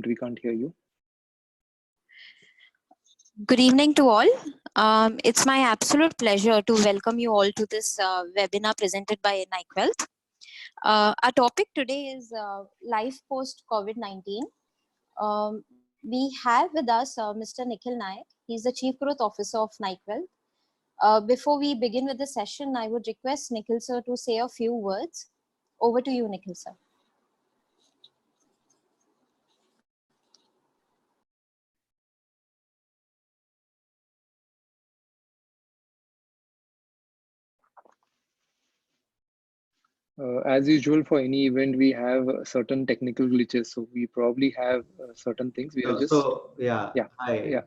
We can't hear you. Good evening to all. It's my absolute pleasure to welcome you all to this webinar presented by NICWealth. Our topic today is life post COVID-19. We have with us Mr. Nikhil Nayak. He's the Chief Growth Officer of NICWealth. Before we begin with the session, I would request Nikhil sir to say a few words. Over to you, Nikhil sir. As usual, for any event, we have certain technical glitches. So we probably have certain things. We are just Hi.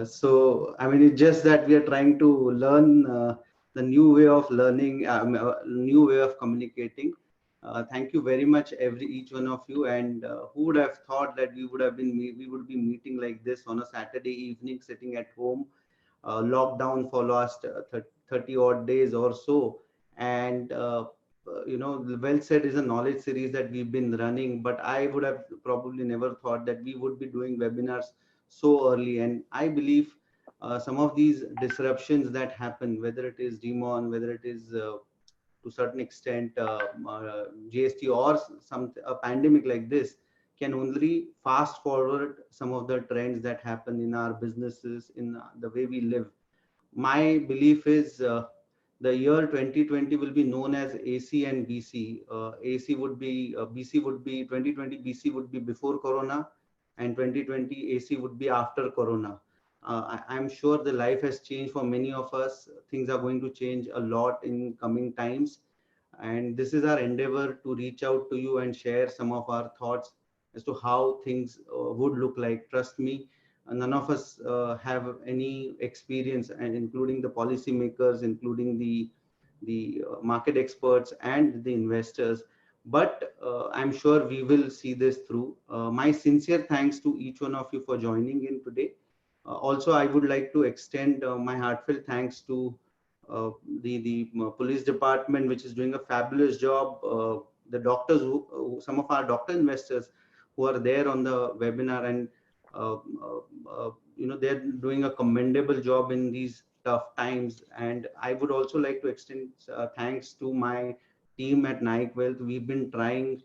So I mean, it's just that we are trying to learn the new way of learning, new way of communicating. Thank you very much, each one of you. And who would have thought that we would be meeting like this on a Saturday evening, sitting at home, lockdown for last 30 odd days or so, and well said is a knowledge series that we've been running, but I would have probably never thought that we would be doing webinars so early. And I believe some of these disruptions that happen, whether it is demon, whether it is to certain extent GST or a pandemic like this, can only fast forward some of the trends that happen in our businesses, in the way we live. My belief is the year 2020 will be known as AC and BC. AC would be BC would be 2020. BC would be before Corona, and 2020 AC would be after Corona. I'm sure the life has changed for many of us. Things are going to change a lot in coming times, and this is our endeavor to reach out to you and share some of our thoughts as to how things would look like. Trust me, none of us have any experience, and including the policymakers, including the market experts and the investors, but I'm sure we will see this through. My sincere thanks to each one of you for joining in today. Also, I would like to extend my heartfelt thanks to the police department, which is doing a fabulous job. The doctors, some of our doctor investors who are there on the webinar, and they're doing a commendable job in these tough times. And I would also like to extend thanks to my team at NICWealth. We've been trying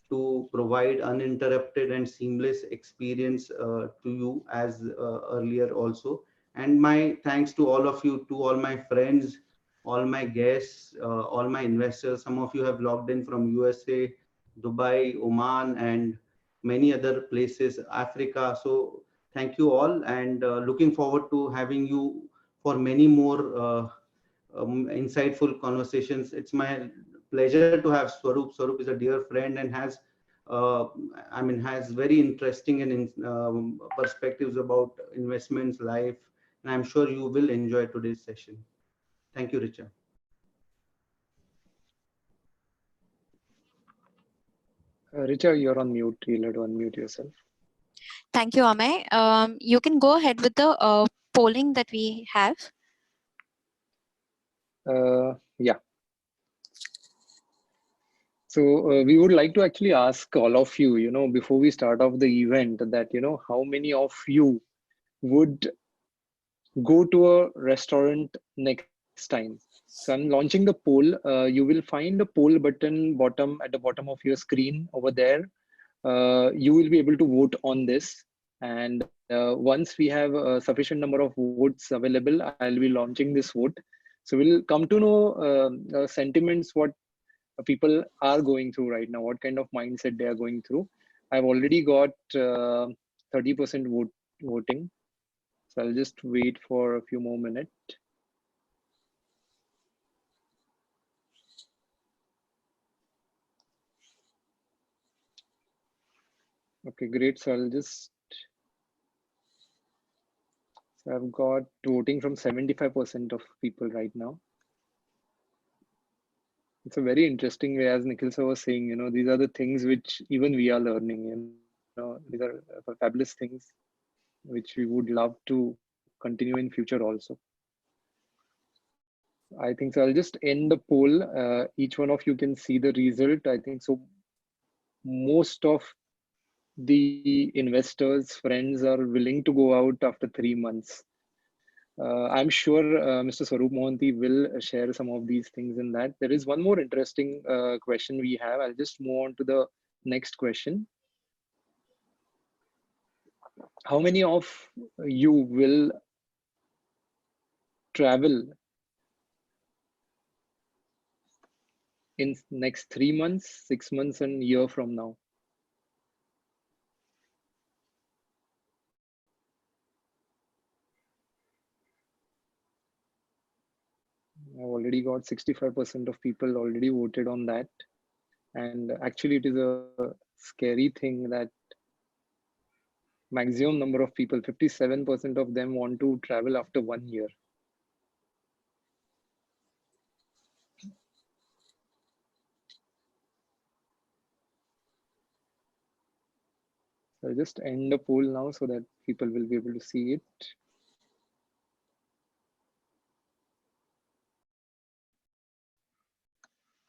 to provide uninterrupted and seamless experience to you as earlier also. And my thanks to all of you, to all my friends, all my guests, all my investors. Some of you have logged in from USA, Dubai, Oman, and many other places, Africa. So thank you all, and looking forward to having you for many more insightful conversations. It's my pleasure to have Swaroop. Swaroop is a dear friend and has has very interesting and perspectives about investments, life, and I'm sure you will enjoy today's session. Thank you, Richa. Richa, you're on mute. You'll have to unmute yourself. Thank you, Amay. You can go ahead with the polling that we have. Yeah. So we would like to actually ask all of you, before we start off the event, that, how many of you would go to a restaurant next time? So I'm launching the poll. You will find the poll button at the bottom of your screen over there. You will be able to vote on this. And once we have a sufficient number of votes available, I'll be launching this vote. So we'll come to know sentiments, what people are going through right now, what kind of mindset they are going through. I've already got 30% voting. So I'll just wait for a few more minutes. Okay, great. So I've got voting from 75% of people right now. It's a very interesting way, as Nikhil sir was saying, these are the things which even we are learning, these are fabulous things which we would love to continue in future also. I think so. I'll just end the poll. Each one of you can see the result. I think so. Most of the investors, friends are willing to go out after 3 months. I'm sure Mr. Swarup Mohanty will share some of these things in that. There is one more interesting question we have. I'll just move on to the next question. How many of you will travel in next 3 months, 6 months, and year from now? I've already got 65% of people already voted on that. And actually, it is a scary thing that maximum number of people, 57% of them want to travel after 1 year. So I'll just end the poll now so that people will be able to see it.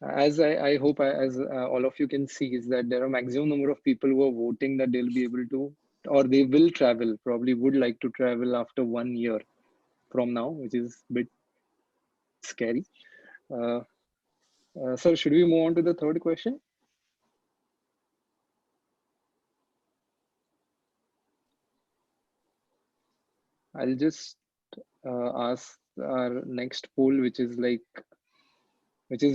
As I hope, as all of you can see, is that there are maximum number of people who are voting that they'll be able to, or they will travel, probably would like to travel after 1 year from now, which is a bit scary. Sir, should we move on to the third question? I'll just ask our next poll, which is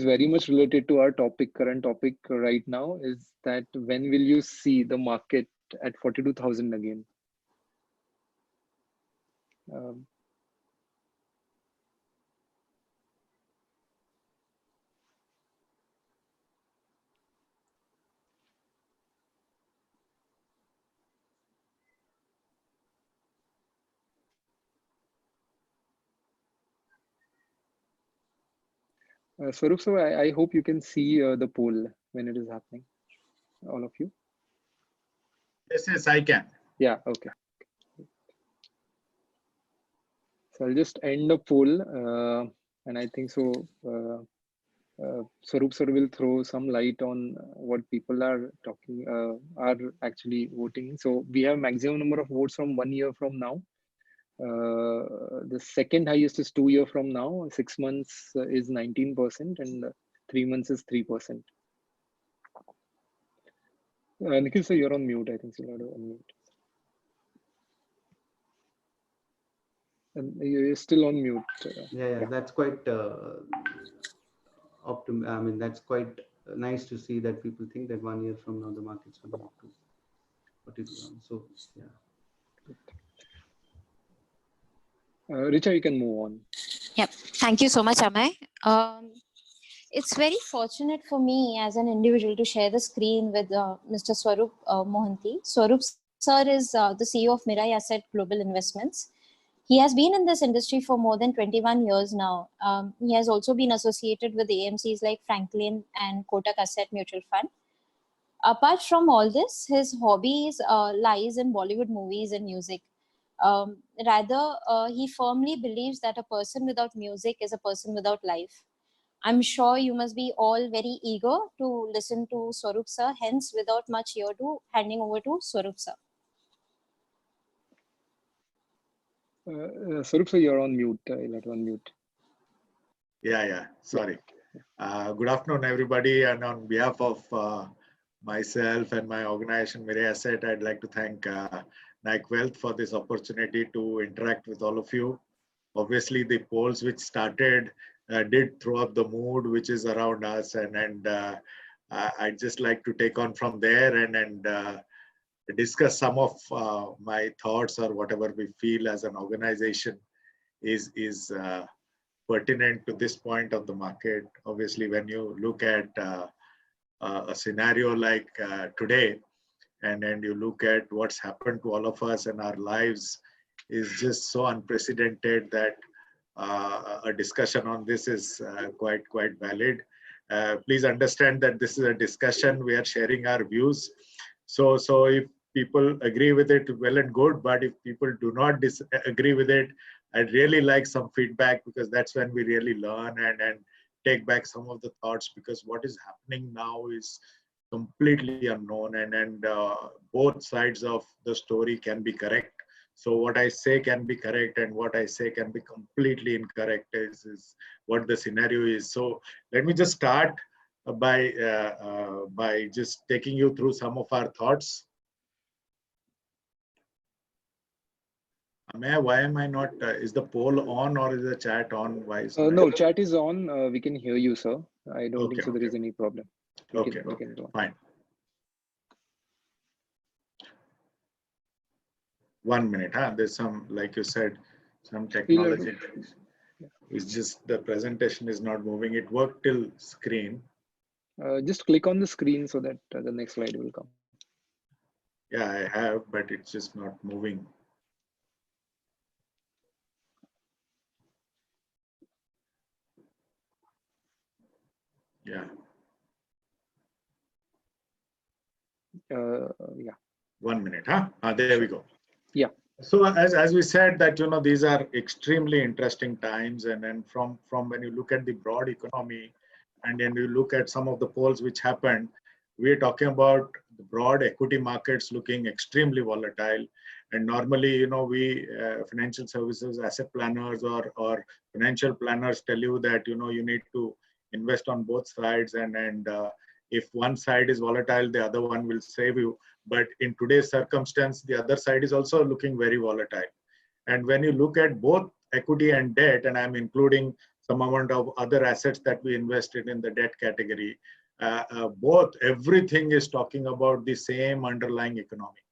very much related to our current topic right now, is that when will you see the market at 42,000 again? Swarup, so I hope you can see the poll when it is happening, all of you. Yes, I can. Yeah, okay. So I'll just end the poll, and I think so. Swarup sir will throw some light on what people are talking, are actually voting. So we have maximum number of votes from 1 year from now. The second highest is 2 years from now. 6 months is 19%, and 3 months is 3%. Nikhil sir, you're on mute. I think so. You're on mute. And you're still on mute. Yeah, that's quite I mean, that's quite nice to see that people think that 1 year from now the market's going to go to 42. So yeah. Richa, you can move on. Yep. Thank you so much, Amay. It's very fortunate for me as an individual to share the screen with Mr. Swarup Mohanty. Swarup sir is the CEO of Mirae Asset Global Investments. He has been in this industry for more than 21 years now. He has also been associated with AMCs like Franklin and Kotak Asset Mutual Fund. Apart from all this, his hobbies lies in Bollywood movies and music. Rather, he firmly believes that a person without music is a person without life. I'm sure you must be all very eager to listen to Swarup sir. Hence, without much ado, handing over to Swarup sir. Swarup sir, you're on mute. You're on mute. Yeah. Sorry. Good afternoon, everybody. And on behalf of myself and my organization, Mirae Asset, I'd like to thank NAICWealth for this opportunity to interact with all of you. Obviously, the polls which started did throw up the mood which is around us, and I'd just like to take on from there and discuss some of my thoughts or whatever we feel as an organization is pertinent to this point of the market. Obviously, when you look at a scenario like today, and you look at what's happened to all of us and our lives, is just so unprecedented that a discussion on this is quite valid. Please understand that this is a discussion. We are sharing our views. So if people agree with it, well and good. But if people do not agree with it, I'd really like some feedback, because that's when we really learn and take back some of the thoughts. Because what is happening now is completely unknown, and both sides of the story can be correct. So what I say can be correct and what I say can be completely incorrect is what the scenario is. So let me just start by just taking you through some of our thoughts. Amaya, why am I not, is the poll on or is the chat on? Why is No, chat is on. We can hear you, sir. I don't think so there is any problem. We can go on. Fine. 1 minute, huh? There's some, like you said, some technology. It's just the presentation is not moving. It worked till screen. Just click on the screen so that the next slide will come. Yeah, I have, but it's just not moving. Yeah. Yeah. 1 minute, huh? There we go. Yeah. So as we said that, you know, these are extremely interesting times, and then from when you look at the broad economy and then you look at some of the polls which happened, we're talking about the broad equity markets looking extremely volatile. And normally, you know, we financial services asset planners or financial planners tell you that, you know, you need to invest on both sides, and if one side is volatile, the other one will save you. But in today's circumstance, the other side is also looking very volatile. And when you look at both equity and debt, and I'm including some amount of other assets that we invested in the debt category, both, everything is talking about the same underlying economy.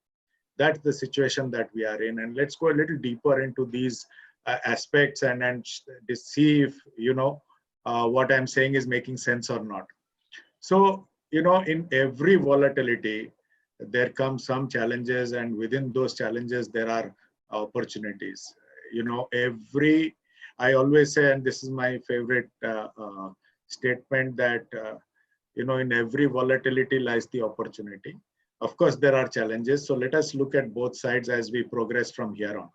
That's the situation that we are in. And let's go a little deeper into these aspects and see if, you know, what I'm saying is making sense or not. So, you know, in every volatility, there come some challenges, and within those challenges, there are opportunities. You know, I always say, and this is my favorite statement, that, you know, in every volatility lies the opportunity. Of course, there are challenges. So let us look at both sides as we progress from here on.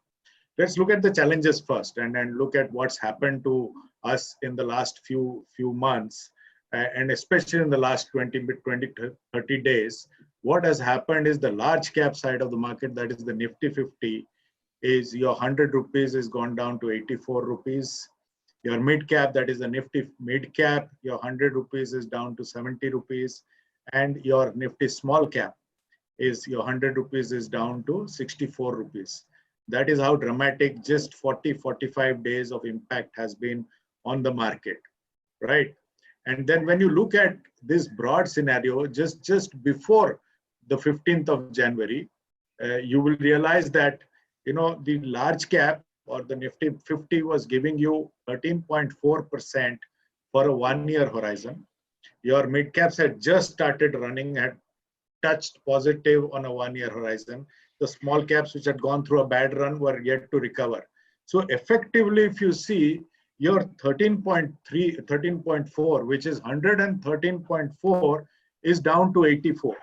Let's look at the challenges first, and then look at what's happened to us in the last few months, and especially in the last 20 to 30 days. What has happened is the large cap side of the market, that is the Nifty 50, is your 100 rupees is gone down to 84 rupees. Your mid cap, that is the Nifty mid cap, your 100 rupees is down to 70 rupees. And your Nifty small cap is your 100 rupees is down to 64 rupees. That is how dramatic just 45 days of impact has been on the market, right? And then when you look at this broad scenario, just before the 15th of January, you will realize that, you know, the large cap or the Nifty 50 was giving you 13.4% for a 1-year horizon. Your mid caps had just started running, had touched positive on a 1-year horizon. The small caps, which had gone through a bad run, were yet to recover. So effectively, if you see, your 13.4, which is 113.4, is down to 84.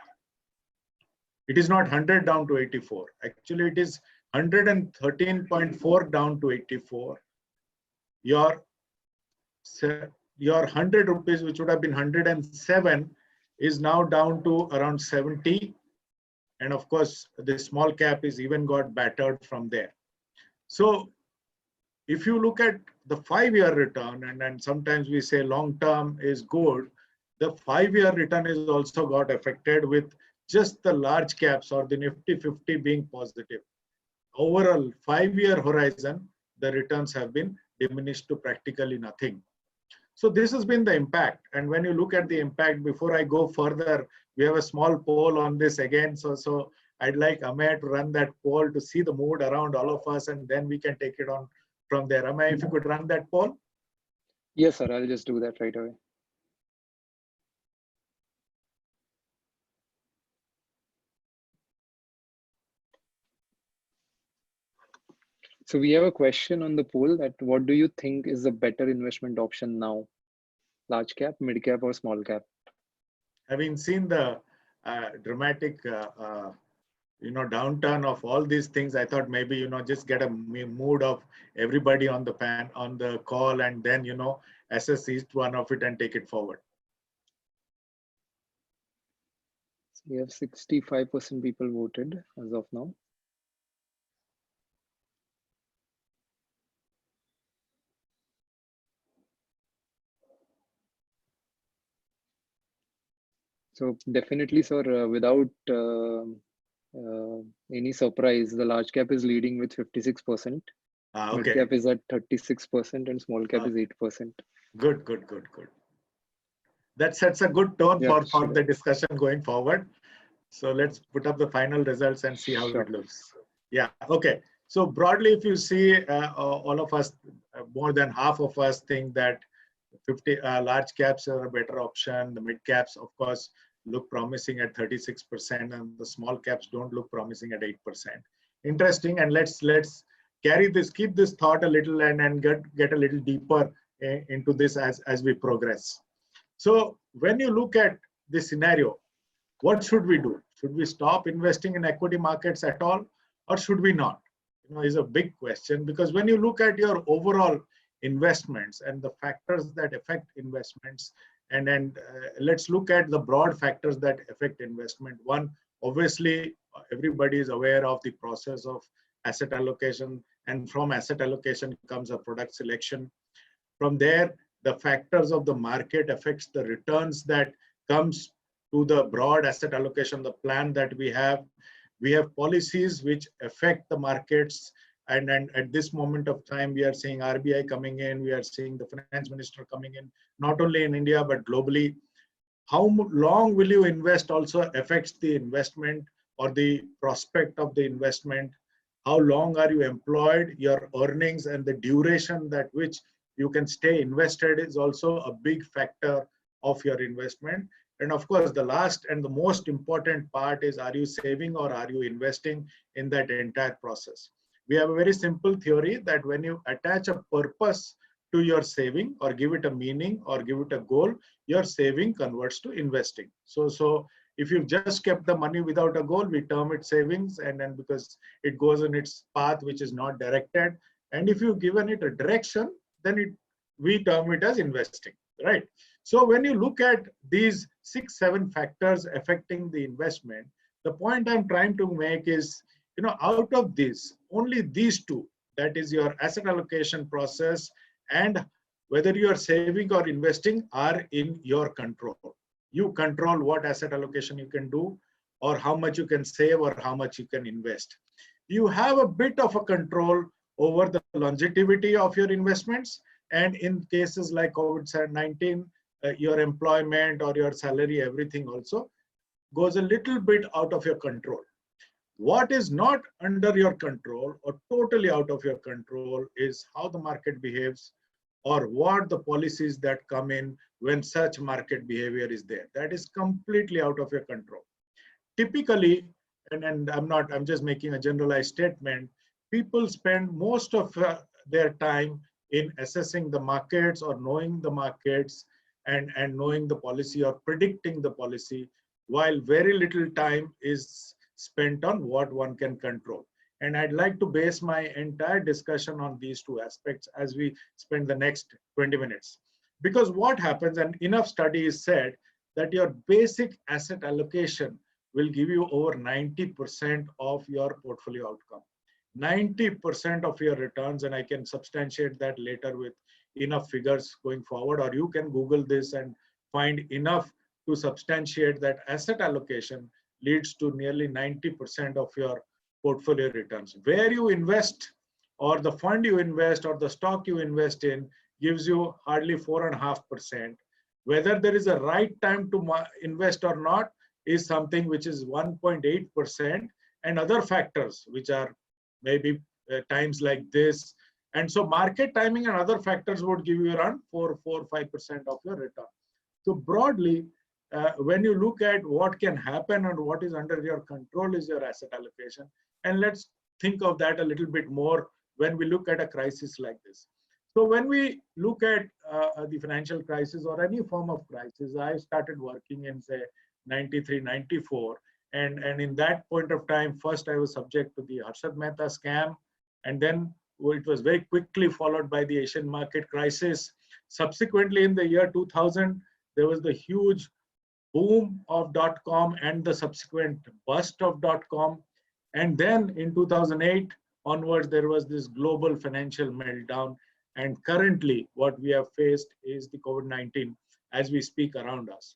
It is not 100 down to 84. Actually, it is 113.4 down to 84. Your 100 rupees, which would have been 107, is now down to around 70. And of course, the small cap is even got battered from there. So if you look at the 5-year return, and sometimes we say long term is good, the 5-year return is also got affected with just the large caps or the Nifty 50 being positive. Overall 5-year horizon, the returns have been diminished to practically nothing. So this has been the impact. And when you look at the impact, before I go further, we have a small poll on this again. So I'd like Amaya to run that poll to see the mood around all of us, and then we can take it on from there. Amaya, if you could run that poll. Yes, sir. I'll just do that right away. So we have a question on the poll that what do you think is the better investment option now? Large cap, mid cap, or small cap? Having seen the dramatic downturn of all these things, I thought maybe, just get a mood of everybody on the call, and then, assess each one of it and take it forward. We have 65% people voted as of now. So definitely, sir, without any surprise, the large cap is leading with 56%. Okay. Mid cap is at 36% and small cap is 8%. Good. That sets a good tone for sure. the discussion going forward. So let's put up the final results and see how Sure. it looks. Yeah, okay. So broadly, if you see all of us, more than half of us think that 50 large caps are a better option. The mid caps, of course, look promising at 36%, and the small caps don't look promising at 8%. Interesting, and let's carry this, keep this thought a little, and get a little deeper into this as we progress. So when you look at this scenario, what should we do? Should we stop investing in equity markets at all, or should we not? Is a big question, because when you look at your overall investments and the factors that affect investments, and let's look at the broad factors that affect investment. One, obviously, everybody is aware of the process of asset allocation, and from asset allocation comes a product selection. From there, the factors of the market affects the returns that comes to the broad asset allocation, the plan that we have. We have policies which affect the markets, and at this moment of time, we are seeing RBI coming in, we are seeing the finance minister coming in, not only in India, but globally. How long will you invest also affects the investment or the prospect of the investment. How long are you employed, your earnings, and the duration that which you can stay invested is also a big factor of your investment. And of course, the last and the most important part is, are you saving or are you investing in that entire process? We have a very simple theory that when you attach a purpose to your saving, or give it a meaning, or give it a goal, your saving converts to investing. So if you've just kept the money without a goal, we term it savings, and then because it goes in its path which is not directed. And if you've given it a direction, then we term it as investing, right? So when you look at these 6-7 factors affecting the investment, the point I'm trying to make is, out of these, only these two, that is your asset allocation process and whether you are saving or investing, are in your control. You control what asset allocation you can do, or how much you can save, or how much you can invest. You have a bit of a control over the longevity of your investments, and in cases like COVID-19, your employment or your salary, everything also goes a little bit out of your control. What is not under your control or totally out of your control is how the market behaves, or what the policies that come in when such market behavior is there. That is completely out of your control. Typically, and I'm just making a generalized statement, people spend most of their time in assessing the markets, or knowing the markets, and knowing the policy, or predicting the policy, while very little time is spent on what one can control. And I'd like to base my entire discussion on these two aspects as we spend the next 20 minutes. Because what happens, and enough study is said, that your basic asset allocation will give you over 90% of your portfolio outcome. 90% of your returns, and I can substantiate that later with enough figures going forward, or you can Google this and find enough to substantiate that asset allocation leads to nearly 90% of your portfolio returns. Where you invest, or the fund you invest, or the stock you invest in, gives you hardly 4.5%. Whether there is a right time to invest or not is something which is 1.8%, and other factors which are maybe times like this. And so market timing and other factors would give you around 4-5% of your return. So broadly, when you look at what can happen and what is under your control is your asset allocation. And let's think of that a little bit more when we look at a crisis like this. So when we look at the financial crisis or any form of crisis, I started working in, say, 93, 94. And in that point of time, first I was subject to the Harshad Mehta scam. And then it was very quickly followed by the Asian market crisis. Subsequently, in the year 2000, there was the huge boom of .com and the subsequent bust of .com. And then in 2008 onwards, there was this global financial meltdown. And currently, what we have faced is the COVID-19 as we speak around us.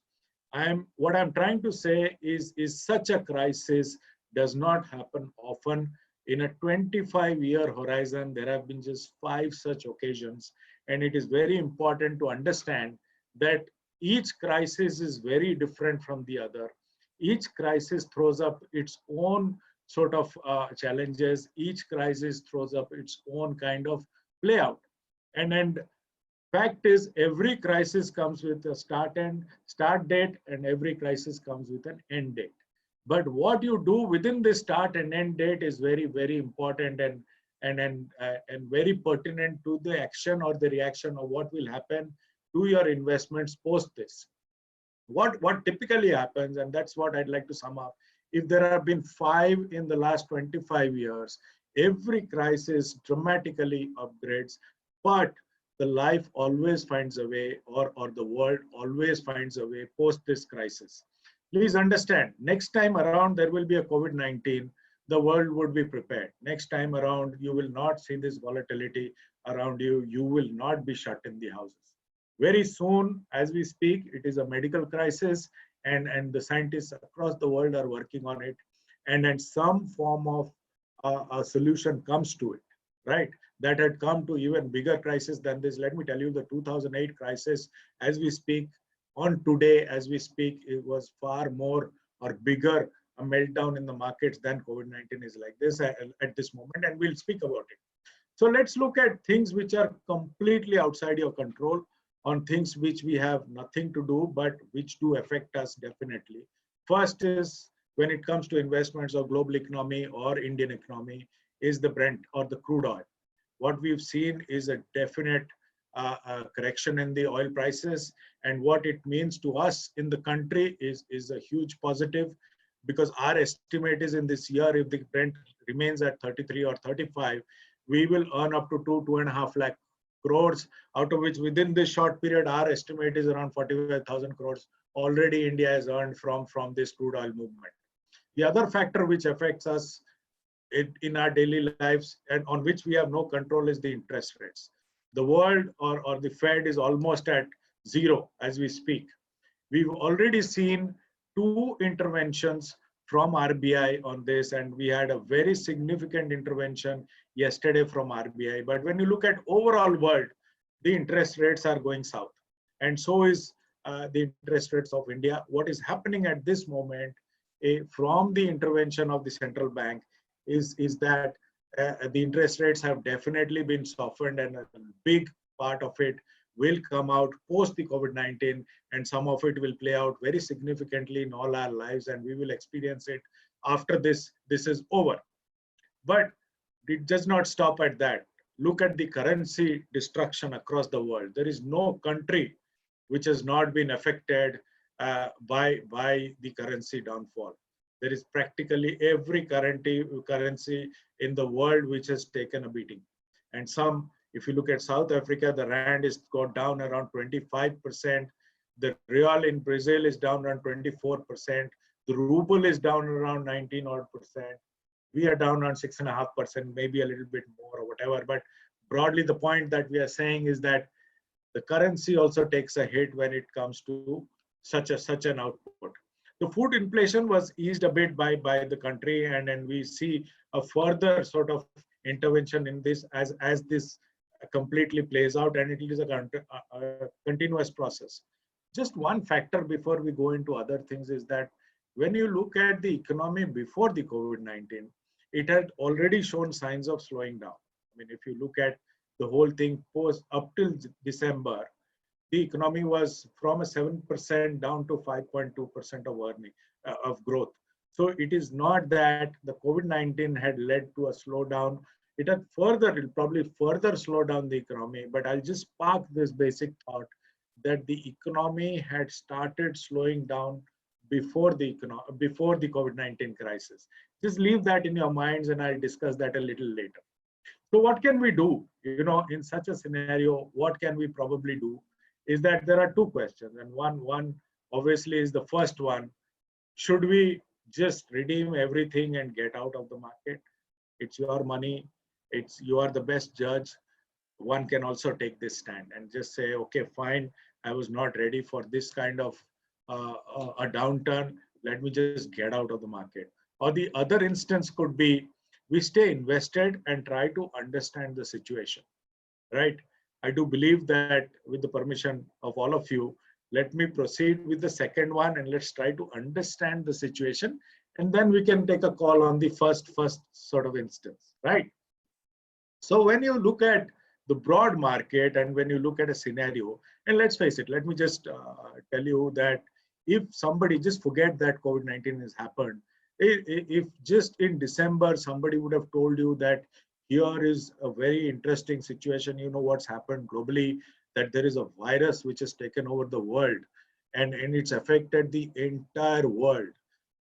What I'm trying to say is such a crisis does not happen often. In a 25-year horizon, there have been just 5 such occasions. And it is very important to understand that each crisis is very different from the other. Each crisis throws up its own sort of challenges. Each crisis throws up its own kind of play out. And fact is, every crisis comes with a start date, and every crisis comes with an end date. But what you do within the start and end date is very, very important and very pertinent to the action or the reaction of what will happen to your investments post this. What typically happens, and that's what I'd like to sum up, if there have been 5 in the last 25 years, every crisis dramatically upgrades, but the life always finds a way, or the world always finds a way post this crisis. Please understand, next time around there will be a COVID-19, the world would be prepared. Next time around, you will not see this volatility around you. You will not be shut in the houses. Very soon, as we speak, it is a medical crisis, and the scientists across the world are working on it. And then some form of a solution comes to it, right? That had come to even bigger crisis than this. Let me tell you, the 2008 crisis, as we speak, on today, as we speak, it was far more or bigger a meltdown in the markets than COVID-19 is like this at this moment, and we'll speak about it. So let's look at things which are completely outside your control, on things which we have nothing to do, but which do affect us definitely. First is, when it comes to investments or global economy or Indian economy, is the Brent or the crude oil. What we've seen is a definite correction in the oil prices, and what it means to us in the country is a huge positive, because our estimate is in this year, if the Brent remains at 33 or 35, we will earn up to 2.5 lakh crores, out of which within this short period, our estimate is around 45,000 crores already India has earned from this crude oil movement. The other factor which affects us in our daily lives and on which we have no control is the interest rates. The world or the Fed is almost at 0 as we speak. We've already seen 2 interventions from RBI on this, and we had a very significant intervention yesterday from RBI. But when you look at overall world, the interest rates are going south, and so is the interest rates of India. What is happening at this moment from the intervention of the central bank is that the interest rates have definitely been softened, and a big part of it will come out post the COVID-19, and some of it will play out very significantly in all our lives, and we will experience it after this is over. But it does not stop at that. Look at the currency destruction across the world. There is no country which has not been affected by the currency downfall. There is practically every currency in the world which has taken a beating. And some, if you look at South Africa, the rand is got down around 25%. The real in Brazil is down around 24%. The ruble is down around 19 odd percent. We are down around 6.5%, maybe a little bit more or whatever. But broadly, the point that we are saying is that the currency also takes a hit when it comes to such an output. The food inflation was eased a bit by the country, and then we see a further sort of intervention in this as this completely plays out, and it is a continuous process. Just one factor before we go into other things is that when you look at the economy before the COVID-19, it had already shown signs of slowing down. I mean, if you look at the whole thing post up till December, the economy was from a 7% down to 5.2% of earning of growth. So it is not that the COVID-19 had led to a slowdown. It had probably further slow down the economy. But I'll just park this basic thought that the economy had started slowing down before the COVID-19 crisis. Just leave that in your minds, and I'll discuss that a little later. So what can we do? In such a scenario, what can we probably do? Is that there are 2 questions, and one obviously is the first one. Should we just redeem everything and get out of the market? It's your money. You are the best judge. One can also take this stand and just say, okay, fine, I was not ready for this kind of a downturn. Let me just get out of the market. Or the other instance could be, we stay invested and try to understand the situation, right? I do believe that with the permission of all of you, let me proceed with the second one and let's try to understand the situation. And then we can take a call on the first sort of instance, right? So when you look at the broad market and when you look at a scenario, and let's face it, let me just tell you that if somebody, just forget that COVID-19 has happened, if just in December somebody would have told you that here is a very interesting situation, you know what's happened globally, that there is a virus which has taken over the world and it's affected the entire world.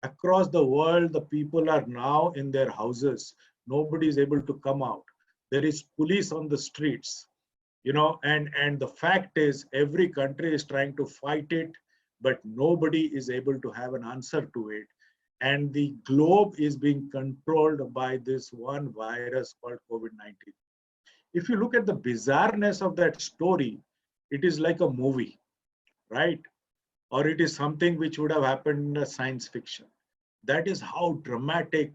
Across the world, the people are now in their houses. Nobody is able to come out. There is police on the streets, you know, and the fact is every country is trying to fight it, but nobody is able to have an answer to it. And the globe is being controlled by this one virus called COVID-19. If you look at the bizarreness of that story, it is like a movie, right? Or it is something which would have happened in a science fiction. That is how dramatic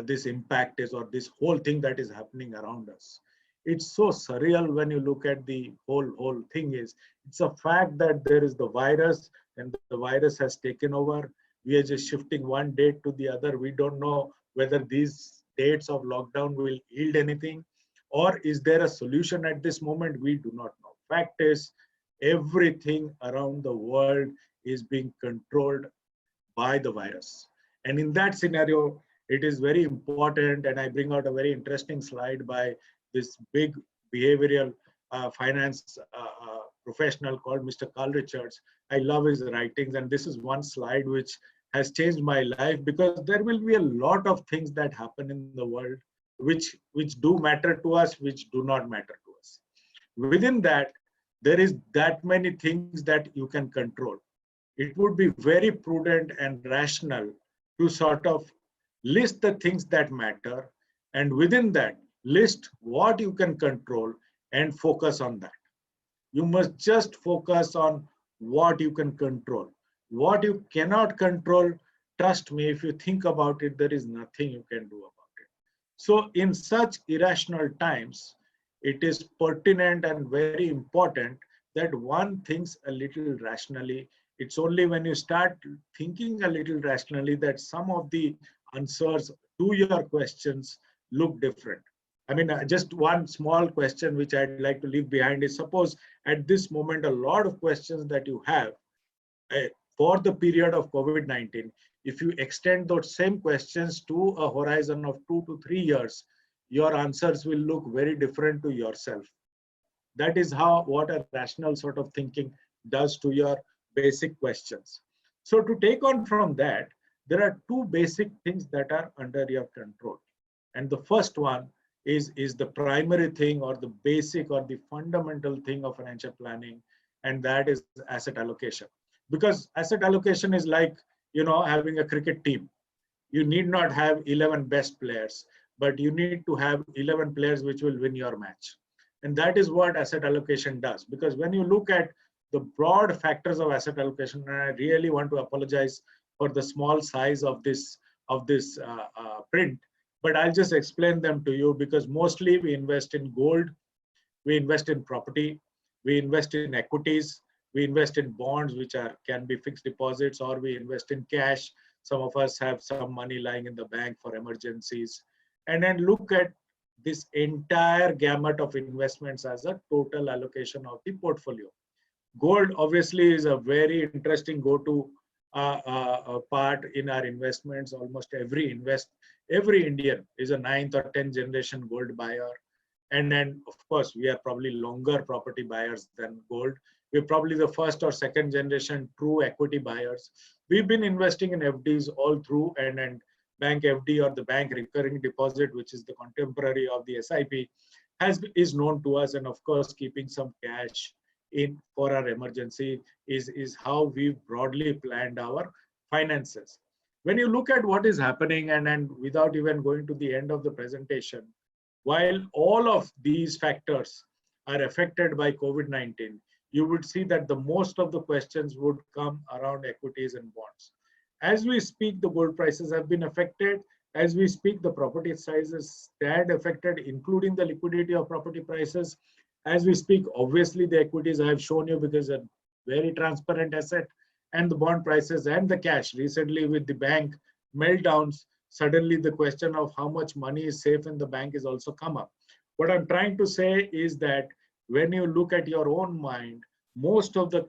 this impact is, or this whole thing that is happening around us. It's so surreal when you look at the whole thing. Is it's a fact that there is the virus and the virus has taken over. We are just shifting one date to the other. We don't know whether these dates of lockdown will yield anything, or is there a solution at this moment? We do not know. Fact is, everything around the world is being controlled by the virus. And in that scenario, it is very important, and I bring out a very interesting slide by this big behavioral finance professional called Mr. Carl Richards. I love his writings, and this is one slide which has changed my life, because there will be a lot of things that happen in the world which do matter to us, which do not matter to us. Within that, there is that many things that you can control. It would be very prudent and rational to sort of list the things that matter, and within that, list what you can control and focus on that. You must just focus on what you can control. What you cannot control, trust me, if you think about it, there is nothing you can do about it. So in such irrational times, it is pertinent and very important that one thinks a little rationally. It's only when you start thinking a little rationally that some of the answers to your questions look different. I mean, just one small question which I'd like to leave behind is, suppose at this moment, a lot of questions that you have for the period of COVID-19, if you extend those same questions to a horizon of 2 to 3 years, your answers will look very different to yourself. That is what a rational sort of thinking does to your basic questions. So to take on from that, there are two basic things that are under your control. And the first one is the primary thing, or the basic or the fundamental thing of financial planning, and that is asset allocation. Because asset allocation is like, you know, having a cricket team. You need not have 11 best players, but you need to have 11 players which will win your match. And that is what asset allocation does. Because when you look at the broad factors of asset allocation, and I really want to apologize for the small size of this print, but I'll just explain them to you, because mostly we invest in gold, we invest in property, we invest in equities, we invest in bonds, which can be fixed deposits, or we invest in cash. Some of us have some money lying in the bank for emergencies. And then look at this entire gamut of investments as a total allocation of the portfolio. Gold obviously is a very interesting go-to part in our investments. Almost every Indian is a 9th or 10th generation gold buyer. And then, of course, we are probably longer property buyers than gold. We're probably the 1st or 2nd generation true equity buyers. We've been investing in FDs all through, and bank FD, or the bank recurring deposit, which is the contemporary of the SIP, is known to us. And of course, keeping some cash for our emergency is how we broadly planned our finances. When you look at what is happening, and without even going to the end of the presentation, while all of these factors are affected by COVID-19, you would see that the most of the questions would come around equities and bonds. As we speak, the gold prices have been affected. As we speak, the property sizes stand affected, including the liquidity of property prices. As we speak, obviously the equities I have shown you because a very transparent asset, and the bond prices and the cash. Recently with the bank meltdowns, suddenly the question of how much money is safe in the bank is also come up. What I'm trying to say is that when you look at your own mind, most of the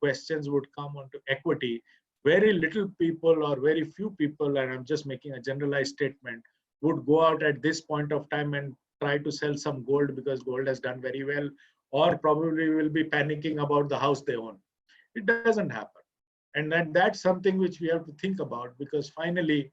questions would come onto equity. Very little people or very few people, and I'm just making a generalized statement, would go out at this point of time and try to sell some gold because gold has done very well, or probably will be panicking about the house they own. It doesn't happen. And then that's something which we have to think about, because finally,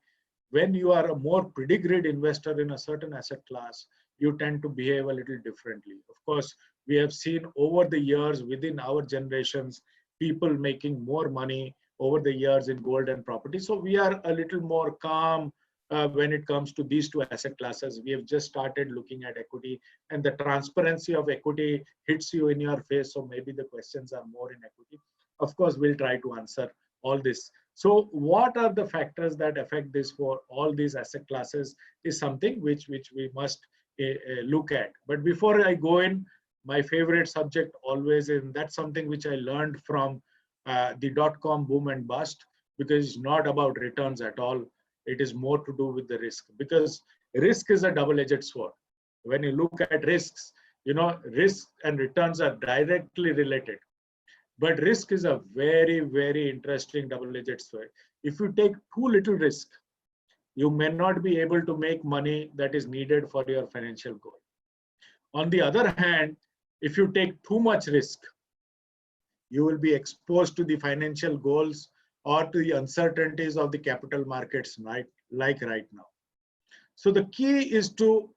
when you are a more pedigreed investor in a certain asset class, you tend to behave a little differently. Of course, we have seen over the years within our generations, people making more money over the years in gold and property. So we are a little more calm when it comes to these two asset classes. We have just started looking at equity, and the transparency of equity hits you in your face. So maybe the questions are more in equity. Of course, we'll try to answer all this. So what are the factors that affect this for all these asset classes is something which we must look at. But before I go in, my favorite subject always, and that's something which I learned from the dot-com boom and bust, because it's not about returns at all. It is more to do with the risk, because risk is a double-edged sword. When you look at risks, risk and returns are directly related. But risk is a very, very interesting double-edged sword. If you take too little risk, you may not be able to make money that is needed for your financial goal. On the other hand, if you take too much risk, you will be exposed to the financial goals or to the uncertainties of the capital markets, like right now. So the key is to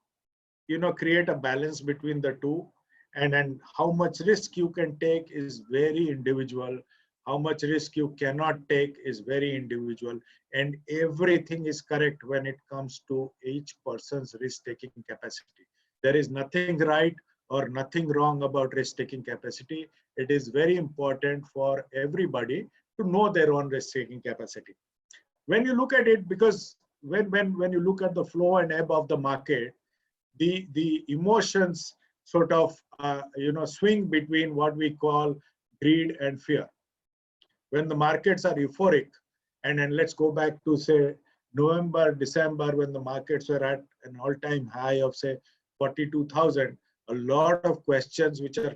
create a balance between the two, and how much risk you can take is very individual. How much risk you cannot take is very individual, and everything is correct when it comes to each person's risk-taking capacity. There is nothing right or nothing wrong about risk-taking capacity. It is very important for everybody to know their own risk-taking capacity. When you look at it, because when you look at the flow and ebb of the market, the emotions sort of swing between what we call greed and fear. When the markets are euphoric, and then let's go back to say November, December, when the markets were at an all-time high of say 42,000, a lot of questions which are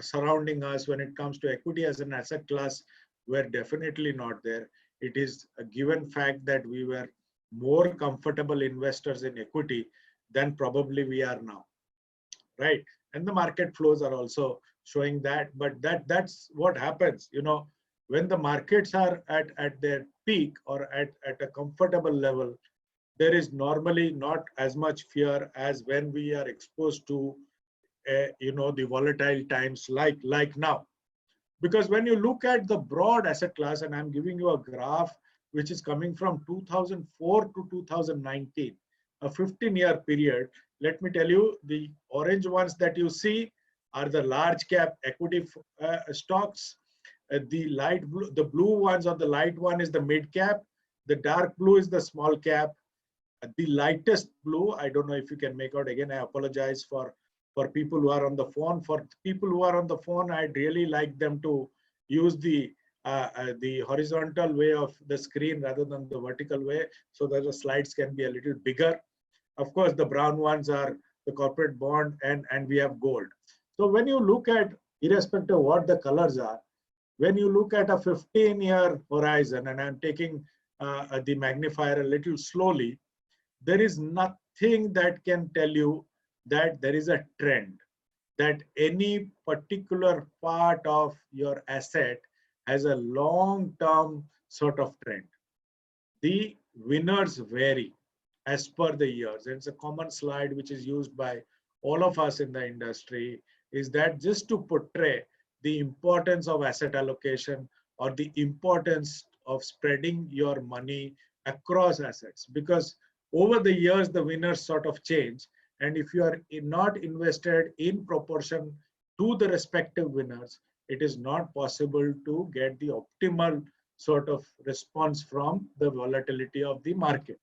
surrounding us when it comes to equity as an asset class were definitely not there. It is a given fact that we were more comfortable investors in equity than probably we are now, right? And the market flows are also showing that. But that's what happens, when the markets are at their peak or at a comfortable level, there is normally not as much fear as when we are exposed to the volatile times like now. Because when you look at the broad asset class, and I'm giving you a graph which is coming from 2004 to 2019, a 15-year period. Let me tell you, the orange ones that you see are the large cap equity stocks. The blue ones, or the light one, is the mid cap. The dark blue is the small cap. The lightest blue, I don't know if you can make out. Again, I apologize for people who are on the phone. For people who are on the phone, I'd really like them to use the horizontal way of the screen rather than the vertical way, so that the slides can be a little bigger. Of course, the brown ones are the corporate bond, and we have gold. So when you look at, irrespective of what the colors are, when you look at a 15-year horizon, and I'm taking the magnifier a little slowly, there is nothing that can tell you that there is a trend, that any particular part of your asset has a long-term sort of trend. The winners vary as per the years. It's a common slide which is used by all of us in the industry. is that just to portray the importance of asset allocation or the importance of spreading your money across assets, because over the years the winners sort of change, and if you are not invested in proportion to the respective winners, it is not possible to get the optimal sort of response from the volatility of the market.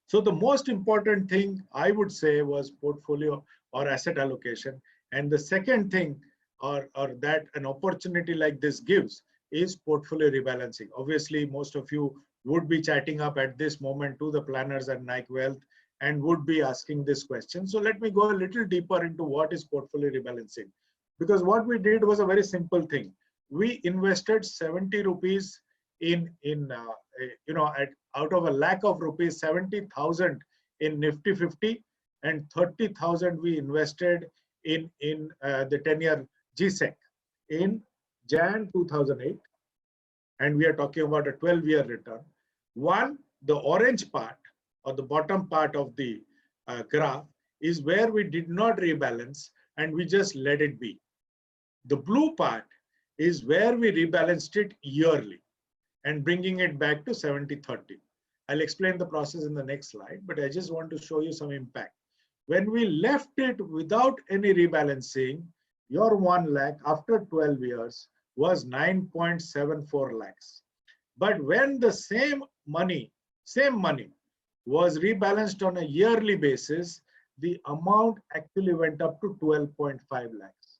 So the most important thing I would say was portfolio or asset allocation. And the second thing or that an opportunity like this gives is portfolio rebalancing. Obviously, most of you would be chatting up at this moment to the planners at Nike Wealth and would be asking this question. So let me go a little deeper into what is portfolio rebalancing. Because what we did was a very simple thing. We invested 70 rupees out of a lakh of rupees, 70,000 in Nifty 50 and 30,000 we invested in the 10-year GSEC in Jan 2008. And we are talking about a 12-year return. One, the orange part or the bottom part of the graph is where we did not rebalance and we just let it be. The blue part is where we rebalanced it yearly and bringing it back to 70-30. I'll explain the process in the next slide, but I just want to show you some impact. When we left it without any rebalancing, your 1 lakh after 12 years was 9.74 lakhs. But when the same money was rebalanced on a yearly basis, the amount actually went up to 12.5 lakhs.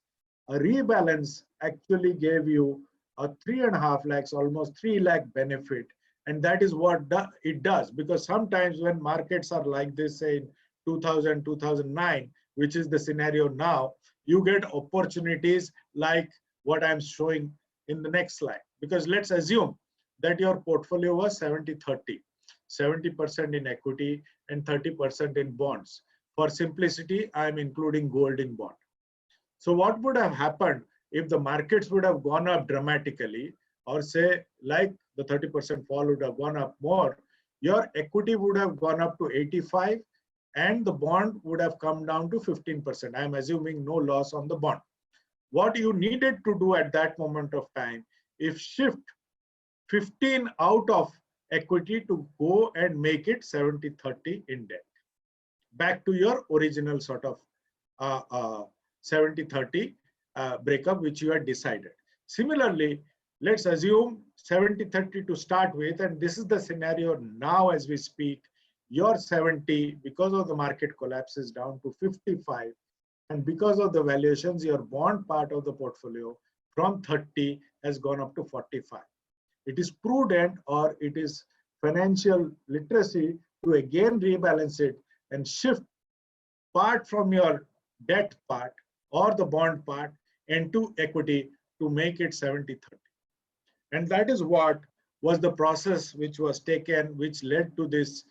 A rebalance actually gave you a 3.5 lakhs, almost 3 lakh benefit. And that is what it does, because sometimes when markets are like this, say in 2000, 2009, which is the scenario now, you get opportunities like what I'm showing in the next slide. Because let's assume that your portfolio was 70-30, 70% in equity and 30% in bonds. For simplicity, I'm including gold in bond. So what would have happened if the markets would have gone up dramatically, or say like the 30% fall would have gone up more, your equity would have gone up to 85 and the bond would have come down to 15%. I'm assuming no loss on the bond. What you needed to do at that moment of time is shift 15 out of equity to go and make it 70-30 in debt. Back to your original sort of 70-30 breakup which you had decided. Similarly, let's assume 70-30 to start with, and this is the scenario now as we speak. Your 70, because of the market collapse, is down to 55, and because of the valuations, your bond part of the portfolio from 30 has gone up to 45. It is prudent, or it is financial literacy, to again rebalance it and shift part from your debt part or the bond part into equity to make it 70-30. And that is what was the process which was taken, which led to this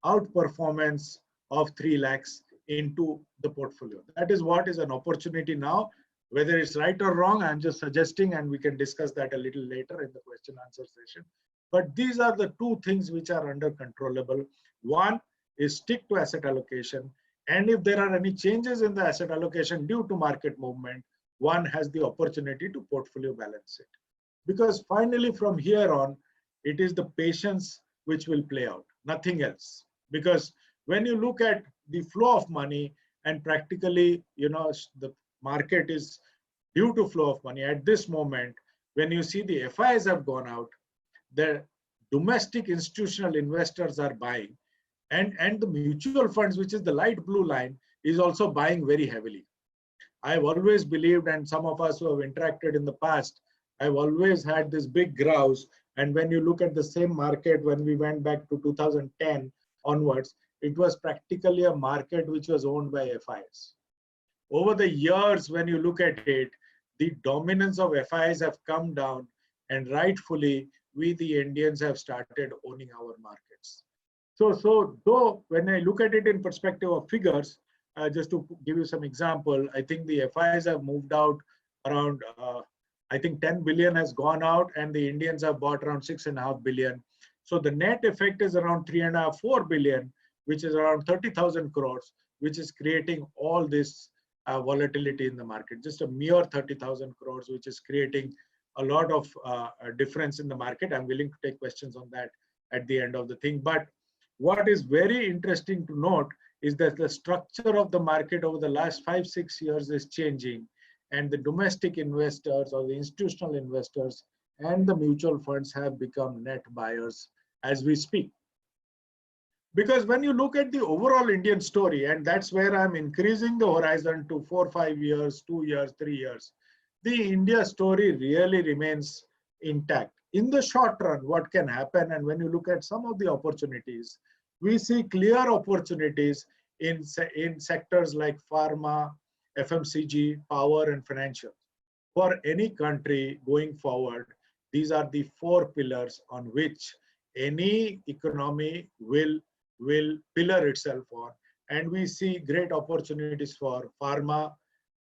outperformance of 3 lakhs into the portfolio. That is what is an opportunity now. Whether it's right or wrong, I'm just suggesting, and we can discuss that a little later in the question answer session. But these are the two things which are under controllable. One is stick to asset allocation. And if there are any changes in the asset allocation due to market movement, one has the opportunity to portfolio balance it. Because finally, from here on, it is the patience which will play out, nothing else. Because when you look at the flow of money, and practically, the market is due to flow of money at this moment, when you see the FIs have gone out, the domestic institutional investors are buying, and the mutual funds, which is the light blue line, is also buying very heavily. I've always believed, and some of us who have interacted in the past, I've always had this big grouse. And when you look at the same market, when we went back to 2010 onwards, it was practically a market which was owned by FIs. Over the years, when you look at it, the dominance of FIs have come down, and rightfully, we the Indians have started owning our markets. So though when I look at it in perspective of figures, just to give you some example, I think the FIs have moved out around, I think 10 billion has gone out, and the Indians have bought around 6.5 billion. So the net effect is around 3.5-4 billion, which is around 30,000 crores, which is creating all this volatility in the market. Just a mere 30,000 crores, which is creating a lot of difference in the market. I'm willing to take questions on that at the end of the thing. But what is very interesting to note is that the structure of the market over the last 5-6 years is changing, and the domestic investors or the institutional investors and the mutual funds have become net buyers as we speak. Because when you look at the overall Indian story, and that's where I'm increasing the horizon to 4-5 years, 2 years, 3 years, the India story really remains intact. In the short run, what can happen, and when you look at some of the opportunities, we see clear opportunities in sectors like pharma, FMCG, power, and financial. For any country going forward, these are the 4 pillars on which any economy will pillar itself on. And we see great opportunities for pharma,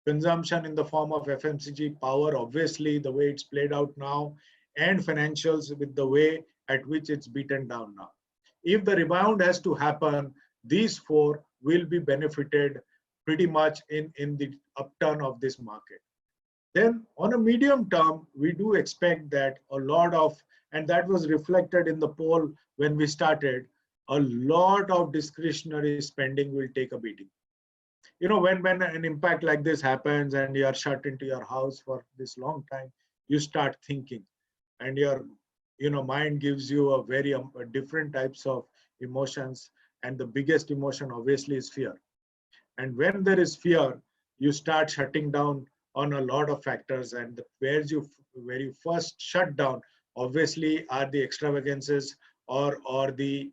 consumption in the form of FMCG, power, obviously the way it's played out now, and financials with the way at which it's beaten down now. If the rebound has to happen, these 4 will be benefited pretty much in the upturn of this market. Then on a medium term, we do expect that a lot of, and that was reflected in the poll when we started, a lot of discretionary spending will take a beating. You know, when an impact like this happens and you are shut into your house for this long time, you start thinking, and your mind gives you a very different types of emotions, and the biggest emotion obviously is fear. And when there is fear, you start shutting down on a lot of factors, and where you first shut down obviously are the extravagances or the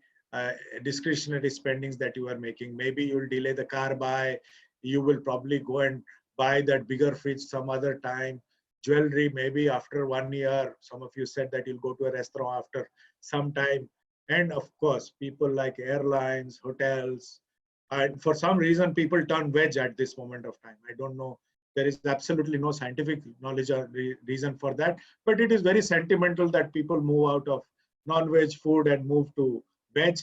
discretionary spendings that you are making. Maybe you'll delay the car buy, you will probably go and buy that bigger fridge some other time. Jewelry, maybe after 1 year. Some of you said that you'll go to a restaurant after some time. And of course, people like airlines, hotels, and for some reason, people turn veg at this moment of time. I don't know. There is absolutely no scientific knowledge or reason for that. But it is very sentimental that people move out of non-veg food and move to veg.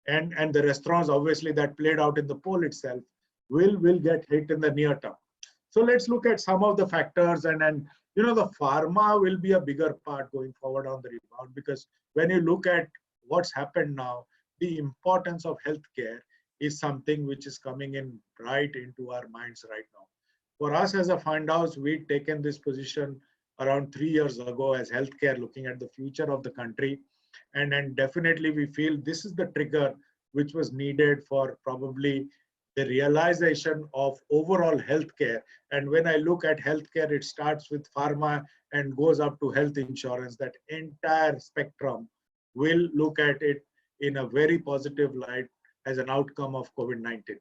And the restaurants, obviously, that played out in the poll itself, will get hit in the near term. So let's look at some of the factors, and the pharma will be a bigger part going forward on the rebound, because when you look at what's happened now, the importance of healthcare is something which is coming in right into our minds right now. For us as a fund house, we'd taken this position around 3 years ago as healthcare, looking at the future of the country. And definitely we feel this is the trigger which was needed for probably the realization of overall healthcare. And when I look at healthcare, it starts with pharma and goes up to health insurance. That entire spectrum will look at it in a very positive light as an outcome of COVID-19.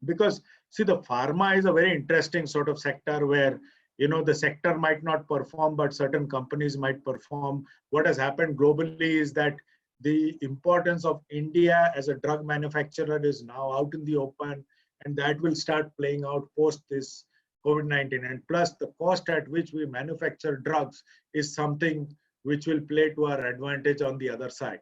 Because see, the pharma is a very interesting sort of sector where the sector might not perform, but certain companies might perform. What has happened globally is that the importance of India as a drug manufacturer is now out in the open, and that will start playing out post this COVID-19. And plus, the cost at which we manufacture drugs is something which will play to our advantage on the other side.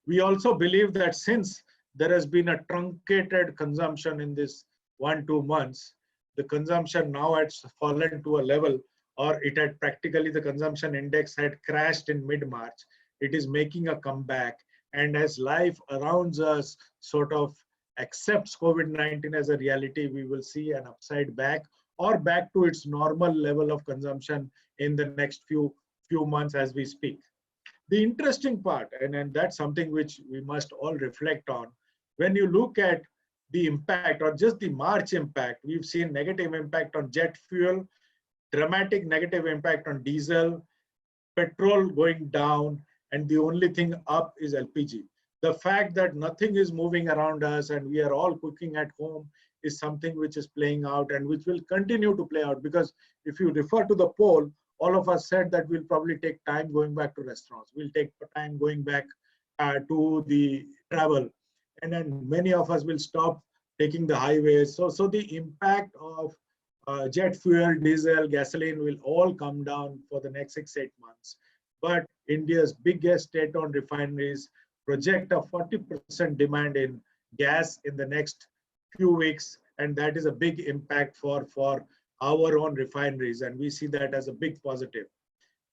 We also believe that since there has been a truncated consumption in this 1-2 months, the consumption now has fallen to a level, or it had practically, the consumption index had crashed in mid-March. It is making a comeback. And as life around us sort of accepts COVID-19 as a reality, we will see an upside back or back to its normal level of consumption in the next few months as we speak. The interesting part, and that's something which we must all reflect on, when you look at the impact or just the March impact, we've seen negative impact on jet fuel, dramatic negative impact on diesel, petrol going down, and the only thing up is LPG. The fact that nothing is moving around us and we are all cooking at home is something which is playing out and which will continue to play out, because if you refer to the poll, all of us said that we'll probably take time going back to restaurants. We'll take time going back to the travel. And then many of us will stop taking the highways. So the impact of jet fuel, diesel, gasoline will all come down for the next 6-8 months. But India's biggest state-owned refineries project a 40% demand in gas in the next few weeks, and that is a big impact for our own refineries, and we see that as a big positive.